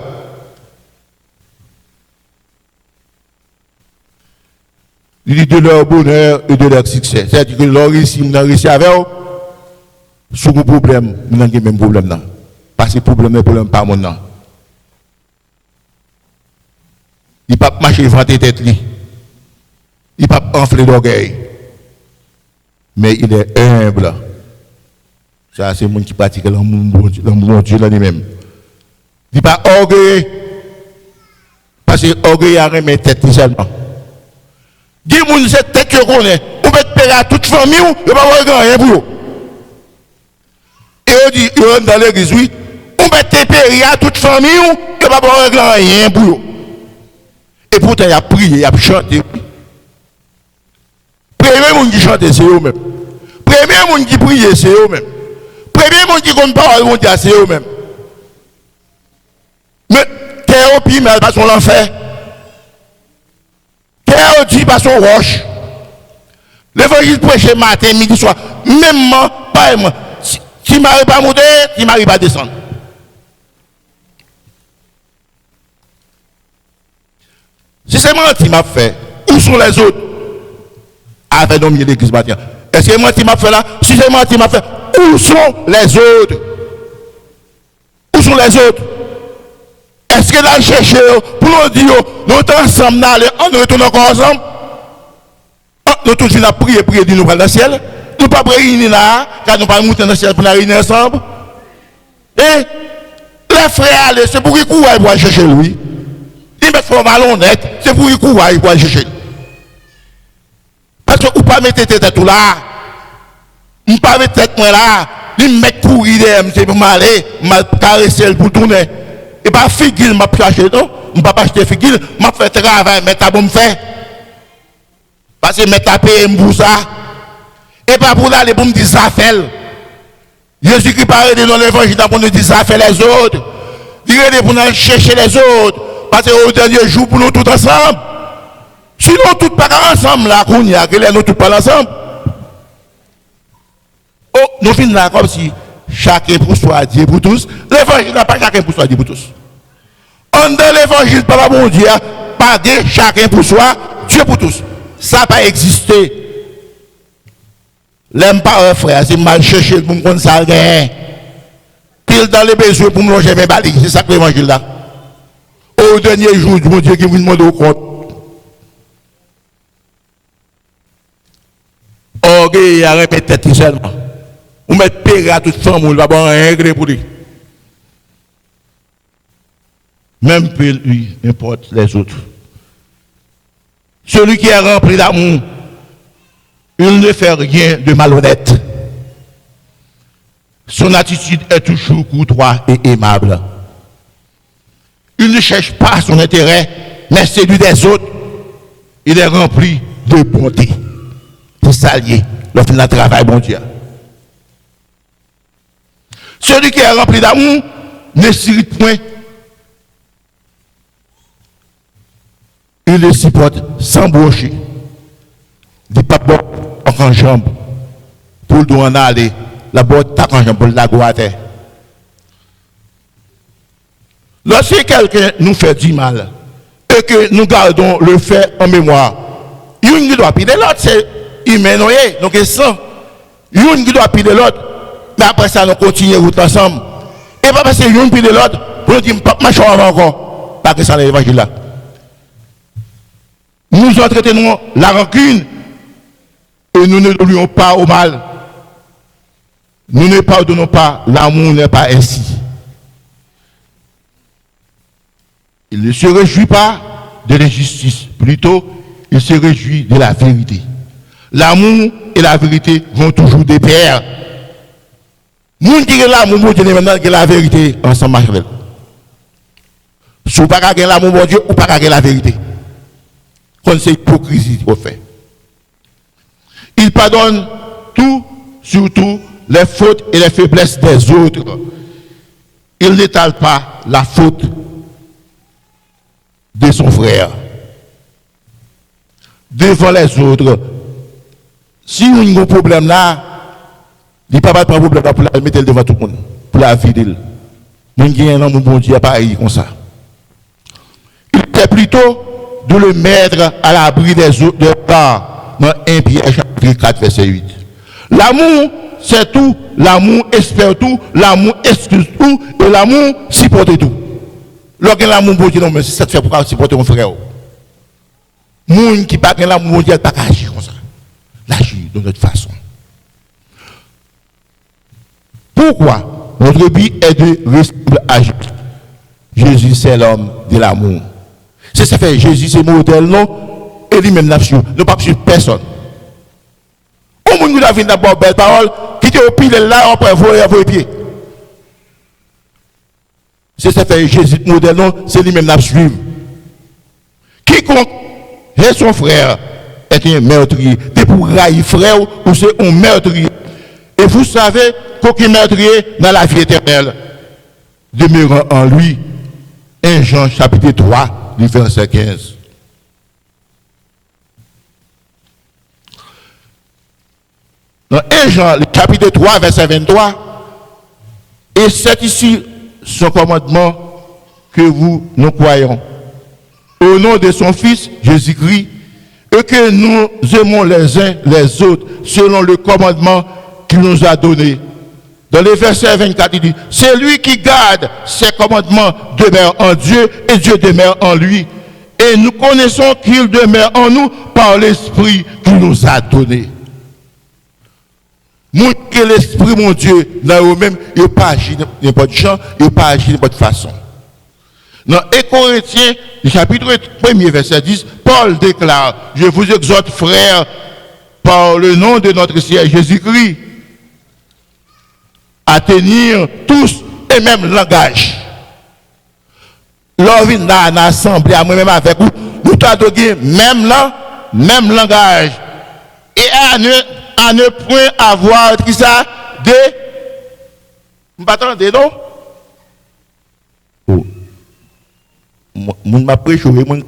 Il dit de leur bonheur et de leur succès. C'est-à-dire que leur réussite, nous avons réussi avec eux. Sous le problème, nous avons le même problème là. Parce que le problème est problème pas mon nom. Il ne peut pas marcher devant tes têtes. Il ne peut pas enfler d'orgueil. Mais il est humble. Ça, c'est le monde qui pratique l'amour Dieu là lui-même. Il n'est pas orgueilleux. Parce que l'orgueil a remis tête seulement. Dis-moi, cette tête que je connais, on peut te payer à toute famille, on ne peut pas avoir rien pour eux. Et on dit, il rentre dans l'église, oui, on peut te payer à toute famille, on ne peut pas avoir rien pour eux. Et pourtant, il a prié, il a chanté. Premier monde qui chante, c'est eux-mêmes. Premier monde qui prie, c'est eux-mêmes. Premier monde qui compte pas, c'est eux-mêmes. Mais, t'es au pire, mais pas son l'enfer. T'es au dit, pas son roche. L'évangile prêché matin, midi, soir. Même moi, pas moi. Si m'arrive pas à monter, si m'arrive pas à descendre. Si c'est menti m'a fait, où sont les autres? Avec nos milieux d'église matin. Est-ce que menti m'a fait là? Si c'est menti m'a fait, où sont les autres? sont les autres. Est-ce que là, chercher pour nous dire, nous sommes ensemble, on retourne encore ensemble? Nous tous venons prier, nous allons dans le ciel. Nous ne pouvons pas réunir là, car nous ne pouvons pas monter dans le ciel pour nous réunir ensemble. Et les frères, c'est pour qu'ils courent pour aller chercher lui. Ils mettent fort malhonnête, c'est pour qu'ils courent pour aller chercher. Parce que vous ne pouvez pas mettre tête tout là. Vous ne pouvez pas mettre tête là. Ils mettent courir derrière, c'est pour m'aller, caresser pour tourner. Et pas figure, je vais acheter, non? Je ne vais pas acheter figure, je vais faire travail, mais ça va me faire. Parce que je vais taper pour ça. Et pas pour aller pour me dire ça fait. Jésus-Christ parle dans l'évangile pour nous dire ça fait les autres. Il est pour nous chercher les autres. Parce qu'au dernier jour, pour nous tous ensemble. Sinon, tous pas ensemble, là, qu'on y a, que nous tous pas ensemble. Oh, nous finissons là comme si chacun pour soi, Dieu pour tous. L'évangile n'a pas chacun pour soi, Dieu pour tous. En dans l'évangile, par la bon Dieu, pas de chacun pour soi, Dieu pour tous. Ça n'a pas existé. L'aime pas, frère, c'est mal chercher pour me prendre ça. Pile dans les besoins pour me loger mes balises. C'est ça que l'évangile là. Au dernier jour, mon Dieu qui vous demande au compte. Orgueil, il a répété seulement. Vous mettez péré à toute femme, vous ne va pas régler pour lui. Même peu lui importe les autres. Celui qui est rempli d'amour, il ne fait rien de malhonnête. Son attitude est toujours courtoise et aimable. Il ne cherche pas son intérêt, mais celui des autres. Il est rempli de bonté. C'est ça lié, lorsqu'il a travail, bon Dieu. Celui qui est rempli d'amour ne s'irrite point. Il le supporte sans brocher. Il n'est pas bon en jambe. Pour le en aller, la botte tape en jambe pour la terre. Lorsque quelqu'un nous fait du mal et que nous gardons le fait en mémoire, il ne doit pas l'autre, c'est humain, donc c'est ça. Il ne doit pas l'autre, mais après ça, nous continuons route ensemble. Et pas parce que l'un pile l'autre, pour nous dire, pas marcher avant encore, pas que ça l'évangile là. Nous entretenons la rancune et nous ne n'oublions pas au mal. Nous ne pardonnons pas, l'amour n'est pas ainsi. Il ne se réjouit pas de l'injustice, plutôt il se réjouit de la vérité. L'amour et la vérité vont toujours de pair. Nous disons l'amour, nous disons maintenant que la vérité ensemble avec. Si vous n'avez pas gagné l'amour, mon Dieu, ou pas gagner la vérité. Comme c'est hypocrisie qu'on fait. Il pardonne tout, surtout les fautes et les faiblesses des autres. Il n'étale pas la faute de son frère devant les autres. Si vous avez un problème là, il n'y a pas de problème là pour la mettre devant tout le monde, pour la vider. Nous avons un homme bon Dieu pareil comme ça. Il était plutôt de le mettre à l'abri des autres de part dans 1 Pierre chapitre 4 verset 8. L'amour c'est tout, l'amour espère tout, l'amour excuse tout et l'amour supporte tout. Lorsque l'amour bon Dieu non mais c'est ça fait pour supporter mon frère. Moun qui pas l'amour bon Dieu pas agir comme ça. L'agir de notre façon. Pourquoi notre but est de ressembler à Jésus. Jésus c'est l'homme de l'amour. C'est ça fait Jésus c'est modèle non et lui-même nation. Ne pas suivre personne. Au monde nous a vu d'abord belle parole qui était au pied là après vos pieds. C'est ça fait Jésus modèle non c'est lui-même nation. Quiconque est son frère est un meurtrier. C'est pour railler frère ou c'est un meurtrier. Et vous savez qu'aucun meurtrier dans la vie éternelle demeurant en lui. 1 Jean chapitre 3, verset 15. Dans 1 Jean chapitre 3, verset 23, et c'est ici son commandement que nous croyons. Au nom de son Fils, Jésus-Christ, et que nous aimons les uns les autres selon le commandement qu'il nous a donné. Dans le verset 24, il dit, c'est lui qui garde ses commandements demeure en Dieu et Dieu demeure en lui. Et nous connaissons qu'il demeure en nous par l'Esprit qu'il nous a donné. Montre que l'Esprit, mon Dieu, dans eux-mêmes, il n'a pas agi n'importe genre, il n'a pas agi n'importe façon. Dans 1 Corinthiens, chapitre 1er, verset 10, Paul déclare, je vous exhorte, frères, par le nom de notre Seigneur Jésus-Christ, à tenir tous et même langage. L'on vient dans l'assemblée, à moi-même avec vous, nous t'adorons même langage. Et à ne point avoir qui ça de. Vous m'attendez, non? Oh. Mon m'a prêché, mon.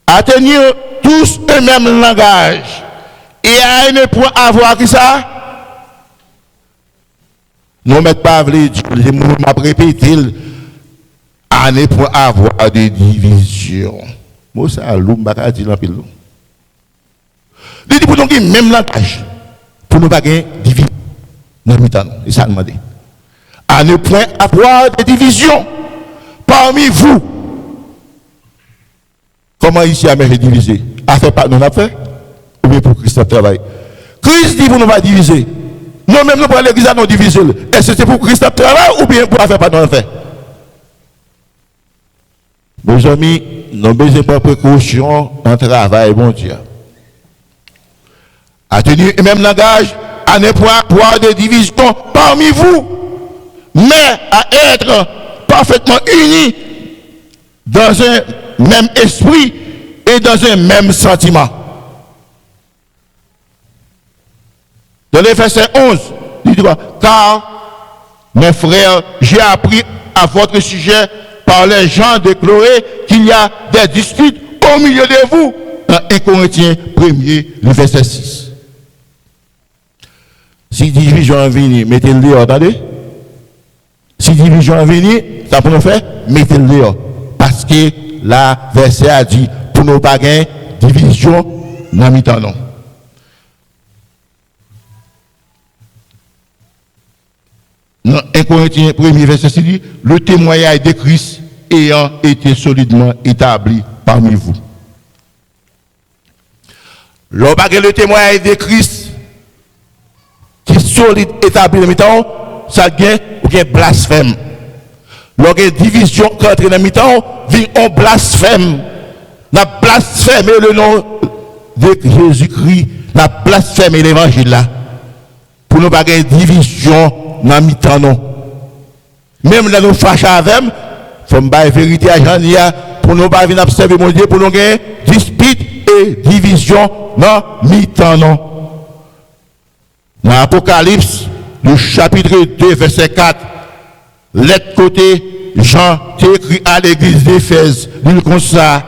À tenir tous le même langage. Et à ne point avoir qui ça? Non, mais pas vrai, je m'a répété. À ne point avoir de division. Moi, ça, l'homme, m'a dit l'empile. Il dit pour nous même langage, pour nous pas gagner division. Et ça demandé. À ne point avoir de division parmi vous. Comment ici à me diviser? À faire pas non à faire? Ou bien pour Christ travail? Christ dit pour nous pas diviser. Nous même nous pour l'église à nous diviser. Est-ce que c'est pour Christ travail ou bien pour faire pas non à faire? Mes amis, nous besoin de précaution dans le travail, bon Dieu. À tenir le même langage, à ne point avoir de division parmi vous, mais à être parfaitement unis dans un même esprit et dans un même sentiment. Dans le verset 11, il dit quoi? Car, mes frères, j'ai appris à votre sujet par les gens déclarés qu'il y a des disputes au milieu de vous. Dans 1 Corinthiens 1er, le verset 6. Si division est venue, mettez-le dehors, attendez. Si division est venue, ça pour nous faire, mettez-le dehors. Parce que la verset a dit, pour nous pas gagner division, nous mettons non. Dans 1 Corinthiens 1er verset 6 dit, le témoignage de Christ ayant été solidement établi parmi vous. Lorsque le témoignage de Christ qui est solide établi dans le temps, ça vient ou bien blasphème. Lorsque il y a division entre les mi-temps, vient on blasphème. La blasphème le nom de Jésus-Christ, la blasphème l'évangile là. Pour nous pas gagner division dans mi-temps non. Même là nous fâchons avec, faut me dire vérité à Jean pour nous pas venir observer mon Dieu pour nous gagner dispute et division dans mi-temps non. Dans l'Apocalypse, le chapitre 2, verset 4, lettre côté, Jean écrit à l'église d'Éphèse, il comme ça,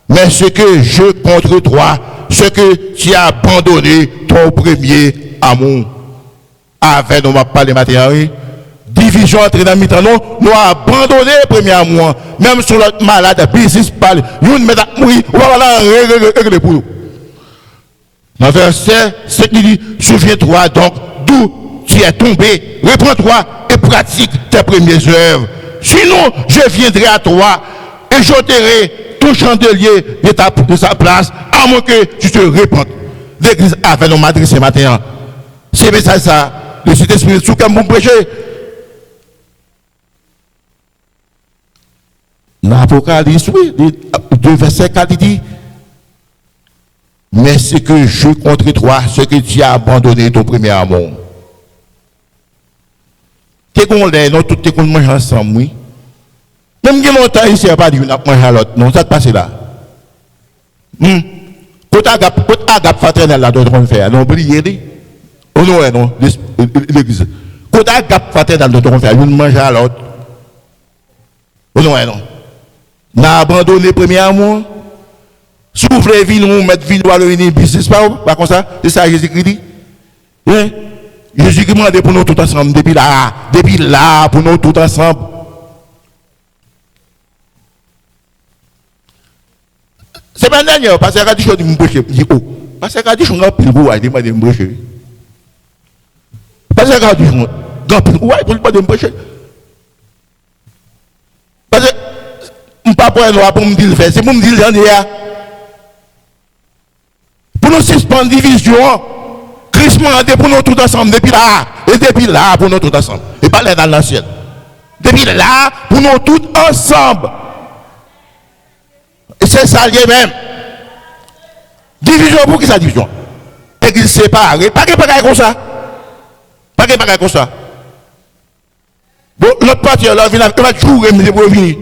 mais ce que je contre toi, ce que tu as abandonné ton premier amour. Avec nous, on va parler matériel, division entre les mi-temps, nous avons abandonné le premier amour, même sur notre malade, business parle, nous met à mourir, on va régler pour nous. Dans le verset 7, il dit, souviens-toi donc d'où tu es tombé, reprends-toi et pratique tes premières œuvres. Sinon, je viendrai à toi et j'ôterai ton chandelier de sa place, à moins que tu te répandes. L'église avait nous m'adresser ce matin. C'est ça, ça, le Saint-Esprit, sous comme vous prêchez. Dans l'Apocalypse, oui, 2 verset 4, il dit, mais c'est que je contre toi, ce que tu as abandonné ton premier amour. T'es qu'on l'est, non, tout est qu'on mange ensemble, oui. Même si longtemps ici, il n'y a pas dit qu'on a mangé à l'autre, non, ça te passe là. Quand agap fraternel là, doit faire, non, oubliez, oh non, non, l'église. Quand agap fraternel doit faire, on mange à l'autre. Oh non, non. On a abandonné le premier amour. Si vous voulez venir, nous mettre vino à le business, pas comme ça, c'est ça Jésus-Christ dit. Jésus-Christ m'a dit pour nous tout ensemble, depuis là, pour nous tout ensemble. C'est pas dernier, parce que quand je dis me prêcher, je dis oh, parce que quand je dis on a pris le bois, il m'a dit me prêcher. Parce que ouais, pour me prêcher. Parce que je ne pas pour me dire le faire, c'est pour me dire le faire. Pour nous suspendre division, Christ m'a demandé pour nous tout ensemble, depuis là, et depuis là, pour nous tout ensemble. Et pas les dans l'ancien. Depuis là, pour nous tout ensemble. Et c'est ça lui-même. Division, pour qui ça division? Église séparée, pas que pareil comme ça. Pas que pareil comme ça. Bon, l'autre partie, là, il va toujours pour venir.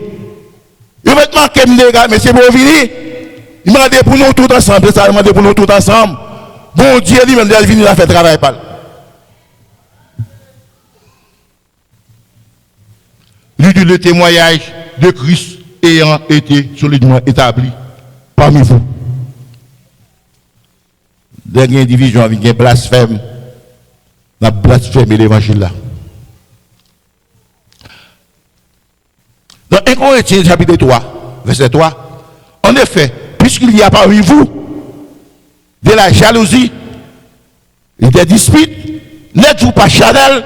Il va te marquer, mais c'est pour venir. Il m'a demandé pour nous tout ensemble, c'est ça, il m'a demandé pour nous tout ensemble. Bon Dieu, lui-même, il vient à faire travail. Lui dit le témoignage de Christ ayant été solidement établi parmi vous. Dernière division avec un blasphème, la blasphème et l'évangile là. Dans 1 Corinthiens chapitre 3, verset 3, en effet, puisqu'il y a parmi vous de la jalousie et des disputes, n'êtes-vous pas charnel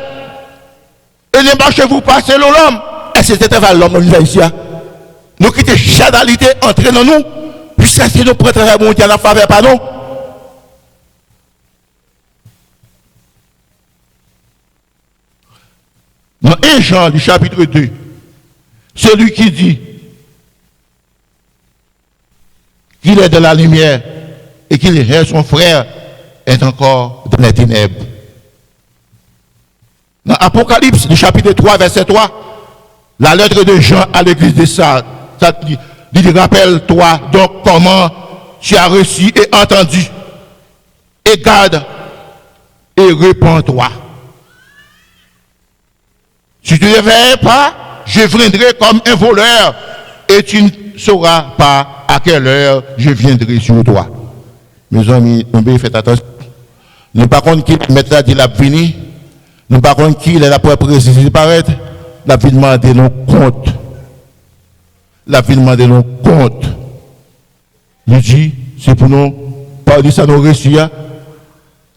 et ne marchez-vous pas selon l'homme? Et c'était l'homme nous ici. Nous quittons charnalité entre nous, puisque c'est nous prêtres mondial en faveur par nous. Dans 1 Jean du chapitre 2, celui qui dit qu'il est de la lumière et qu'il est son frère est encore dans les ténèbres. Dans Apocalypse du chapitre 3, verset 3, la lettre de Jean à l'église de Sardes, ça dit, rappelle-toi donc comment tu as reçu et entendu, et garde et répands-toi. Si tu ne réveilles pas, je viendrai comme un voleur et tu ne sauras pas à quelle heure je viendrai sur toi. Mes amis, nous faites attention. Nous par contre qui mettre là dit la fini. Nous par contre qui est la préciser paraître. La vie demande nos comptes. La vie demande nos comptes. Il dit, c'est pour nous, pas dire ça nous réussir,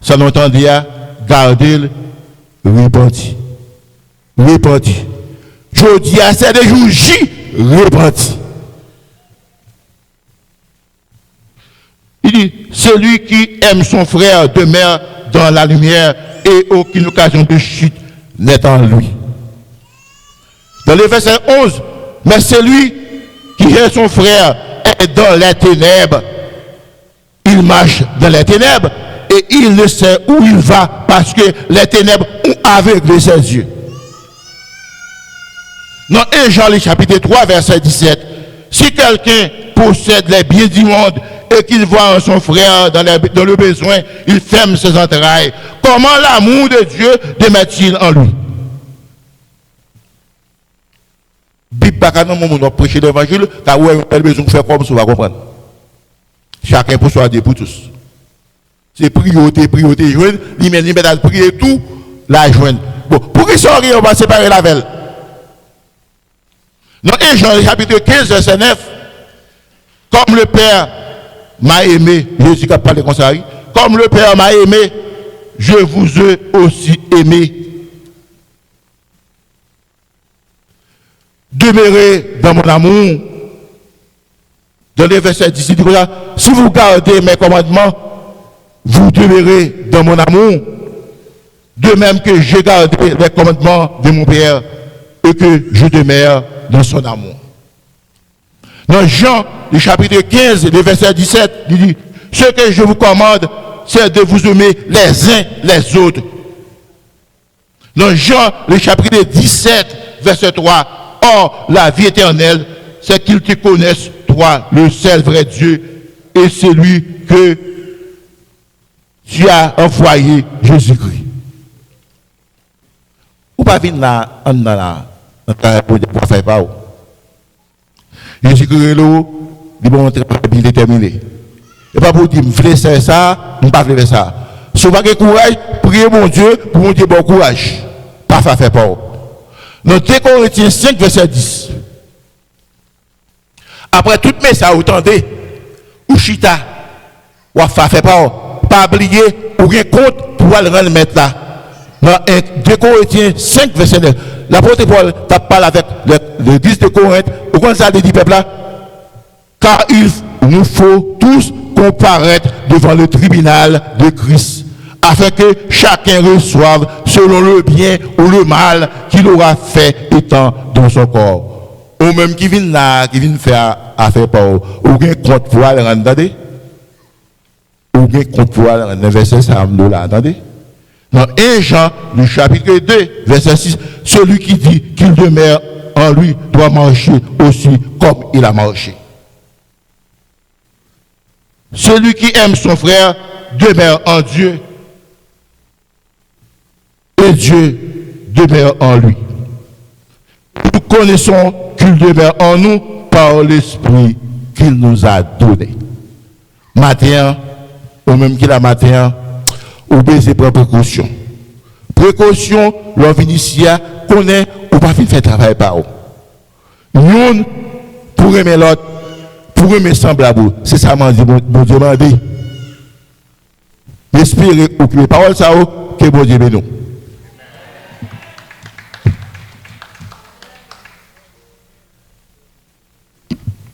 ça nous entendre garder le repenti. Repenti. Je dis à ces jours J, repenti. Il dit, celui qui aime son frère demeure dans la lumière et aucune occasion de chute n'est en lui. Dans le verset 11, mais celui qui aime son frère est dans les ténèbres. Il marche dans les ténèbres et il ne sait où il va parce que les ténèbres ont aveuglé ses yeux. Dans 1 Jean, chapitre 3, verset 17, si quelqu'un possède les biens du monde et qu'il voit en son frère dans le besoin, il ferme ses entrailles. Comment l'amour de Dieu demeure-t-il en lui? Bible pas quand on prêcher l'évangile, car on a besoin de faire comme ça, on va comprendre. Chacun pour soi, pour tous. C'est priorité, joindre, lui-même, prier tout, la joindre. Bon, pour qu'il soit on va séparer la veille. Dans 1 Jean, chapitre 15, verset 9, comme le Père m'a aimé, Jésus qui a parlé comme ça, comme le Père m'a aimé, je vous ai aussi aimé. Demeurez dans mon amour. Dans les versets 10, il dit ça, si vous gardez mes commandements, vous demeurez dans mon amour, de même que j'ai gardé les commandements de mon Père et que je demeure dans son amour. Dans Jean, le chapitre 15, le verset 17, il dit, ce que je vous commande, c'est de vous aimer les uns les autres. Dans Jean, le chapitre 17, verset 3, or, la vie éternelle, c'est qu'ils te connaissent, toi, le seul vrai Dieu, et celui que tu as envoyé, Jésus-Christ. Ou pas venir là, on a là, pour faire pas. Jésus-Christ, il va montrer bien déterminé. Et pas pour dire, je veux faire ça, je ne veux pas faire ça. Si vous avez courage, priez mon Dieu, pour mon Dieu, bon courage. Pas faire pas. Dans 2 Corinthiens 5, verset 10. Après tout mais ça, vous entendez, ou chita, ou faire pas oublier, ou rien compte pour aller rendre mettre là. Dans 2 Corinthiens 5, verset 9, l'apôtre Paul t'a parlé avec l'église de Corinthe. Au contraire, ça dit peuple là, car il nous faut tous comparaître devant le tribunal de Christ, afin que chacun reçoive selon le bien ou le mal qu'il aura fait étant dans son corps. Ou même qui vient là, qui vient faire affaire par vous, ou bien compte pour aller, entendez? Ou bien compte pour aller, verset 5 là, entendez? Dans 1 Jean, le chapitre 2, verset 6, celui qui dit qu'il demeure en lui doit marcher aussi comme il a marché. Celui qui aime son frère demeure en Dieu et Dieu demeure en lui. Nous connaissons qu'il demeure en nous par l'Esprit qu'il nous a donné. Matin, ou même qu'il a matin, ou baiser pour précaution. Précaution, l'homme initial connaît ou pas faire travail par eux. Nous, pour aimer l'autre, pour aimer semblable, c'est ça m'a dit, bon Dieu m'a dit. Espérez ou les paroles ça que bon Dieu nous.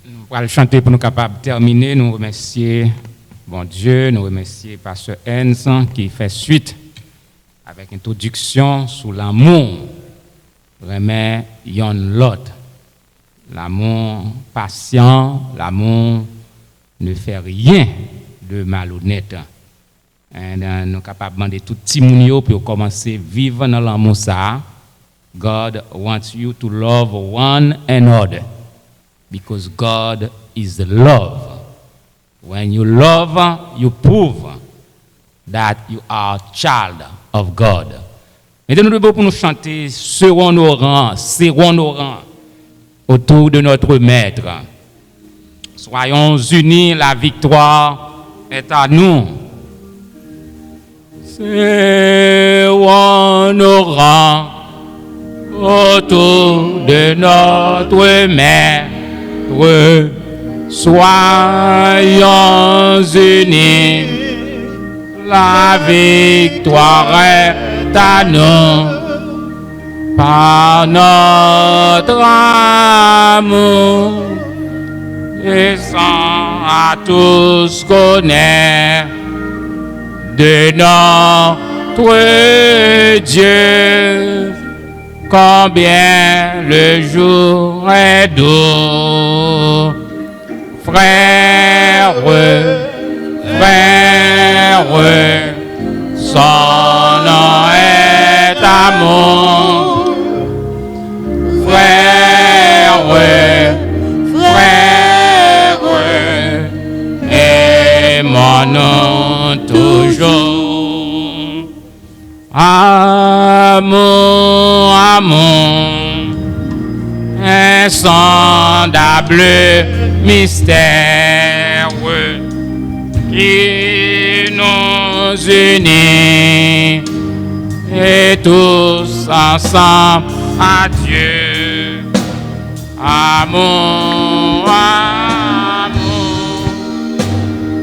Nous allons chanter pour nous capables de terminer. Nous remercier bon Dieu, nous remercier Pasteur Enz qui fait suite avec une introduction sur l'amour. Vraiment, yon l'autre. L'amour patient, l'amour ne fait rien de malhonnête. Et nous sommes capables de demander tout petit monde pour commencer à vivre dans l'amour ça. God wants you to love one another because God is love. When you love, you prove that you are a child of God. Maintenant, nous devons pour nous chanter serrons nos rangs autour de notre Maître. Soyons unis, la victoire est à nous. Serrons nos rangs autour de notre Maître. Soyons unis, la victoire est à nous. Par notre amour, et sans à tous connaître de notre Dieu, combien le jour est doux. Frère, son nom est amour. Frère, aimons-nous toujours. Amour, insondable mystère qui nous unit et tous ensemble à Dieu. Amour,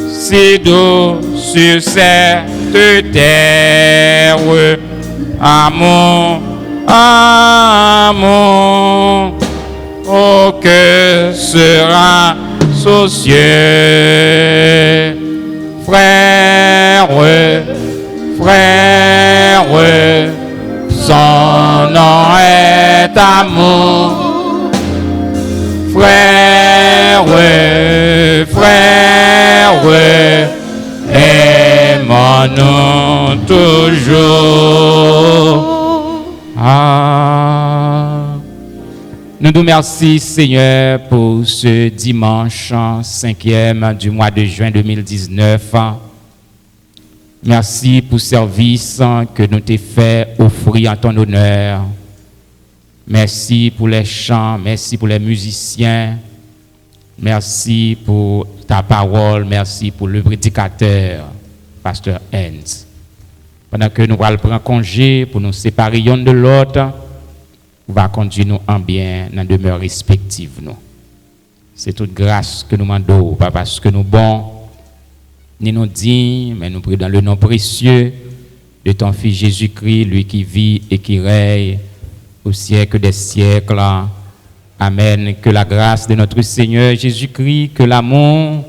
si doux sur cette terre. Amour, oh que sera soucieux. Frère, son nom est amour. Frère, aimons-nous toujours. Nous nous remercions, Seigneur, pour ce dimanche 5e du mois de juin 2019. Merci pour le service que nous t'ai fait offrir en ton honneur. Merci pour les chants, merci pour les musiciens, merci pour ta parole, merci pour le prédicateur, Pasteur Enz. Pendant que nous allons prendre congé pour nous séparer l'un de l'autre, on va conduire nous en bien dans demeure respective. C'est toute grâce que nous demandons, pas parce que nous bons, ni nous dignes, mais nous prions dans le nom précieux de ton Fils Jésus-Christ, lui qui vit et qui règne au siècle des siècles. Amen. Que la grâce de notre Seigneur Jésus-Christ, que l'amour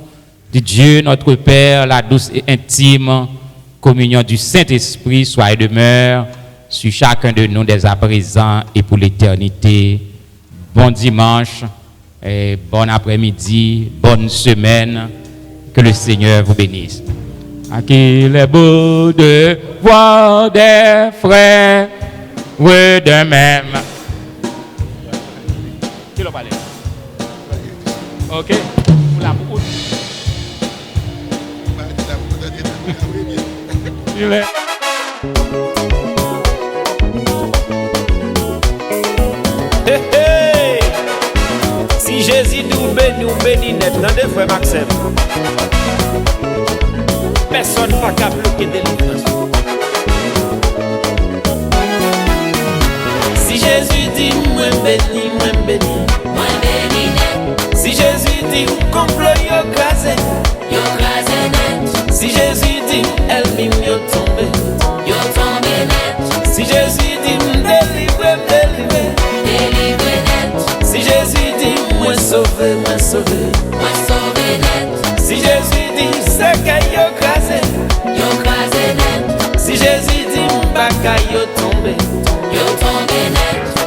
de Dieu, notre Père, la douce et intime communion du Saint-Esprit soit et demeure sur chacun de nous dès à présent et pour l'éternité. Bon dimanche, et bon après-midi, bonne semaine. Que le Seigneur vous bénisse. À qu'il est beau de voir des frères de même. Qui l'a parlé? Ok. Il est. Hey, hey. Si Jésus nous bénit net dans des frères Maxime. Personne n'a qu'à bloquer délivrance. Si Jésus dit moi béni, moi béni, moi béni net. Si Jésus dit complot yo crasé net. Si Jésus dit elle mime yo tombé net. Si Jésus dit délivre net. Si Jésus dit moi sauvé net. Si Jésus dit c'est que yo crasé net. Si Jésus dit m'baka yo tombé net.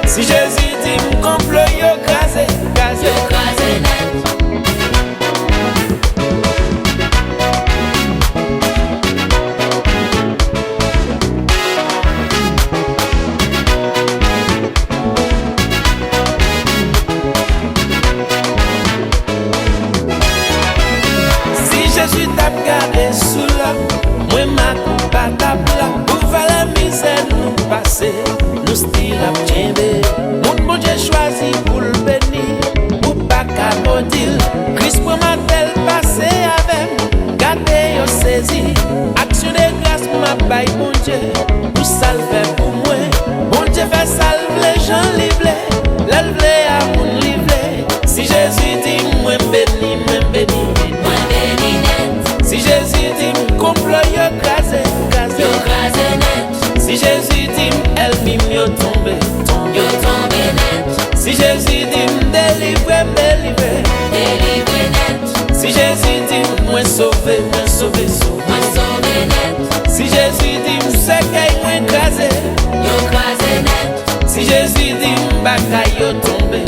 Si Jésus dit complot yo crasé net. Jésus t'a gardé sous l'homme, moi ma coupe à ta plat. Pour faire la misère nous passer, nous style à tienner. Mon Dieu choisi pour le bénir, pour pas qu'à maudire. Christ pour ma telle passé avec, gardez yo saisi. Action de grâce ma baille mon Dieu, pour salver pour moi. Mon Dieu fait salver les gens livrés, l'élevés à mon livré. Si Jésus dit moi béni, moi béni. Si Jésus dit complot yo crasé net. Si Jésus dit elle mime yo tombé net. Si Jésus dit délivre net. Si Jésus dit moi sauvé net. Si Jésus dit m'sekay moi crasé net. Si Jésus dit m'baka yo tombé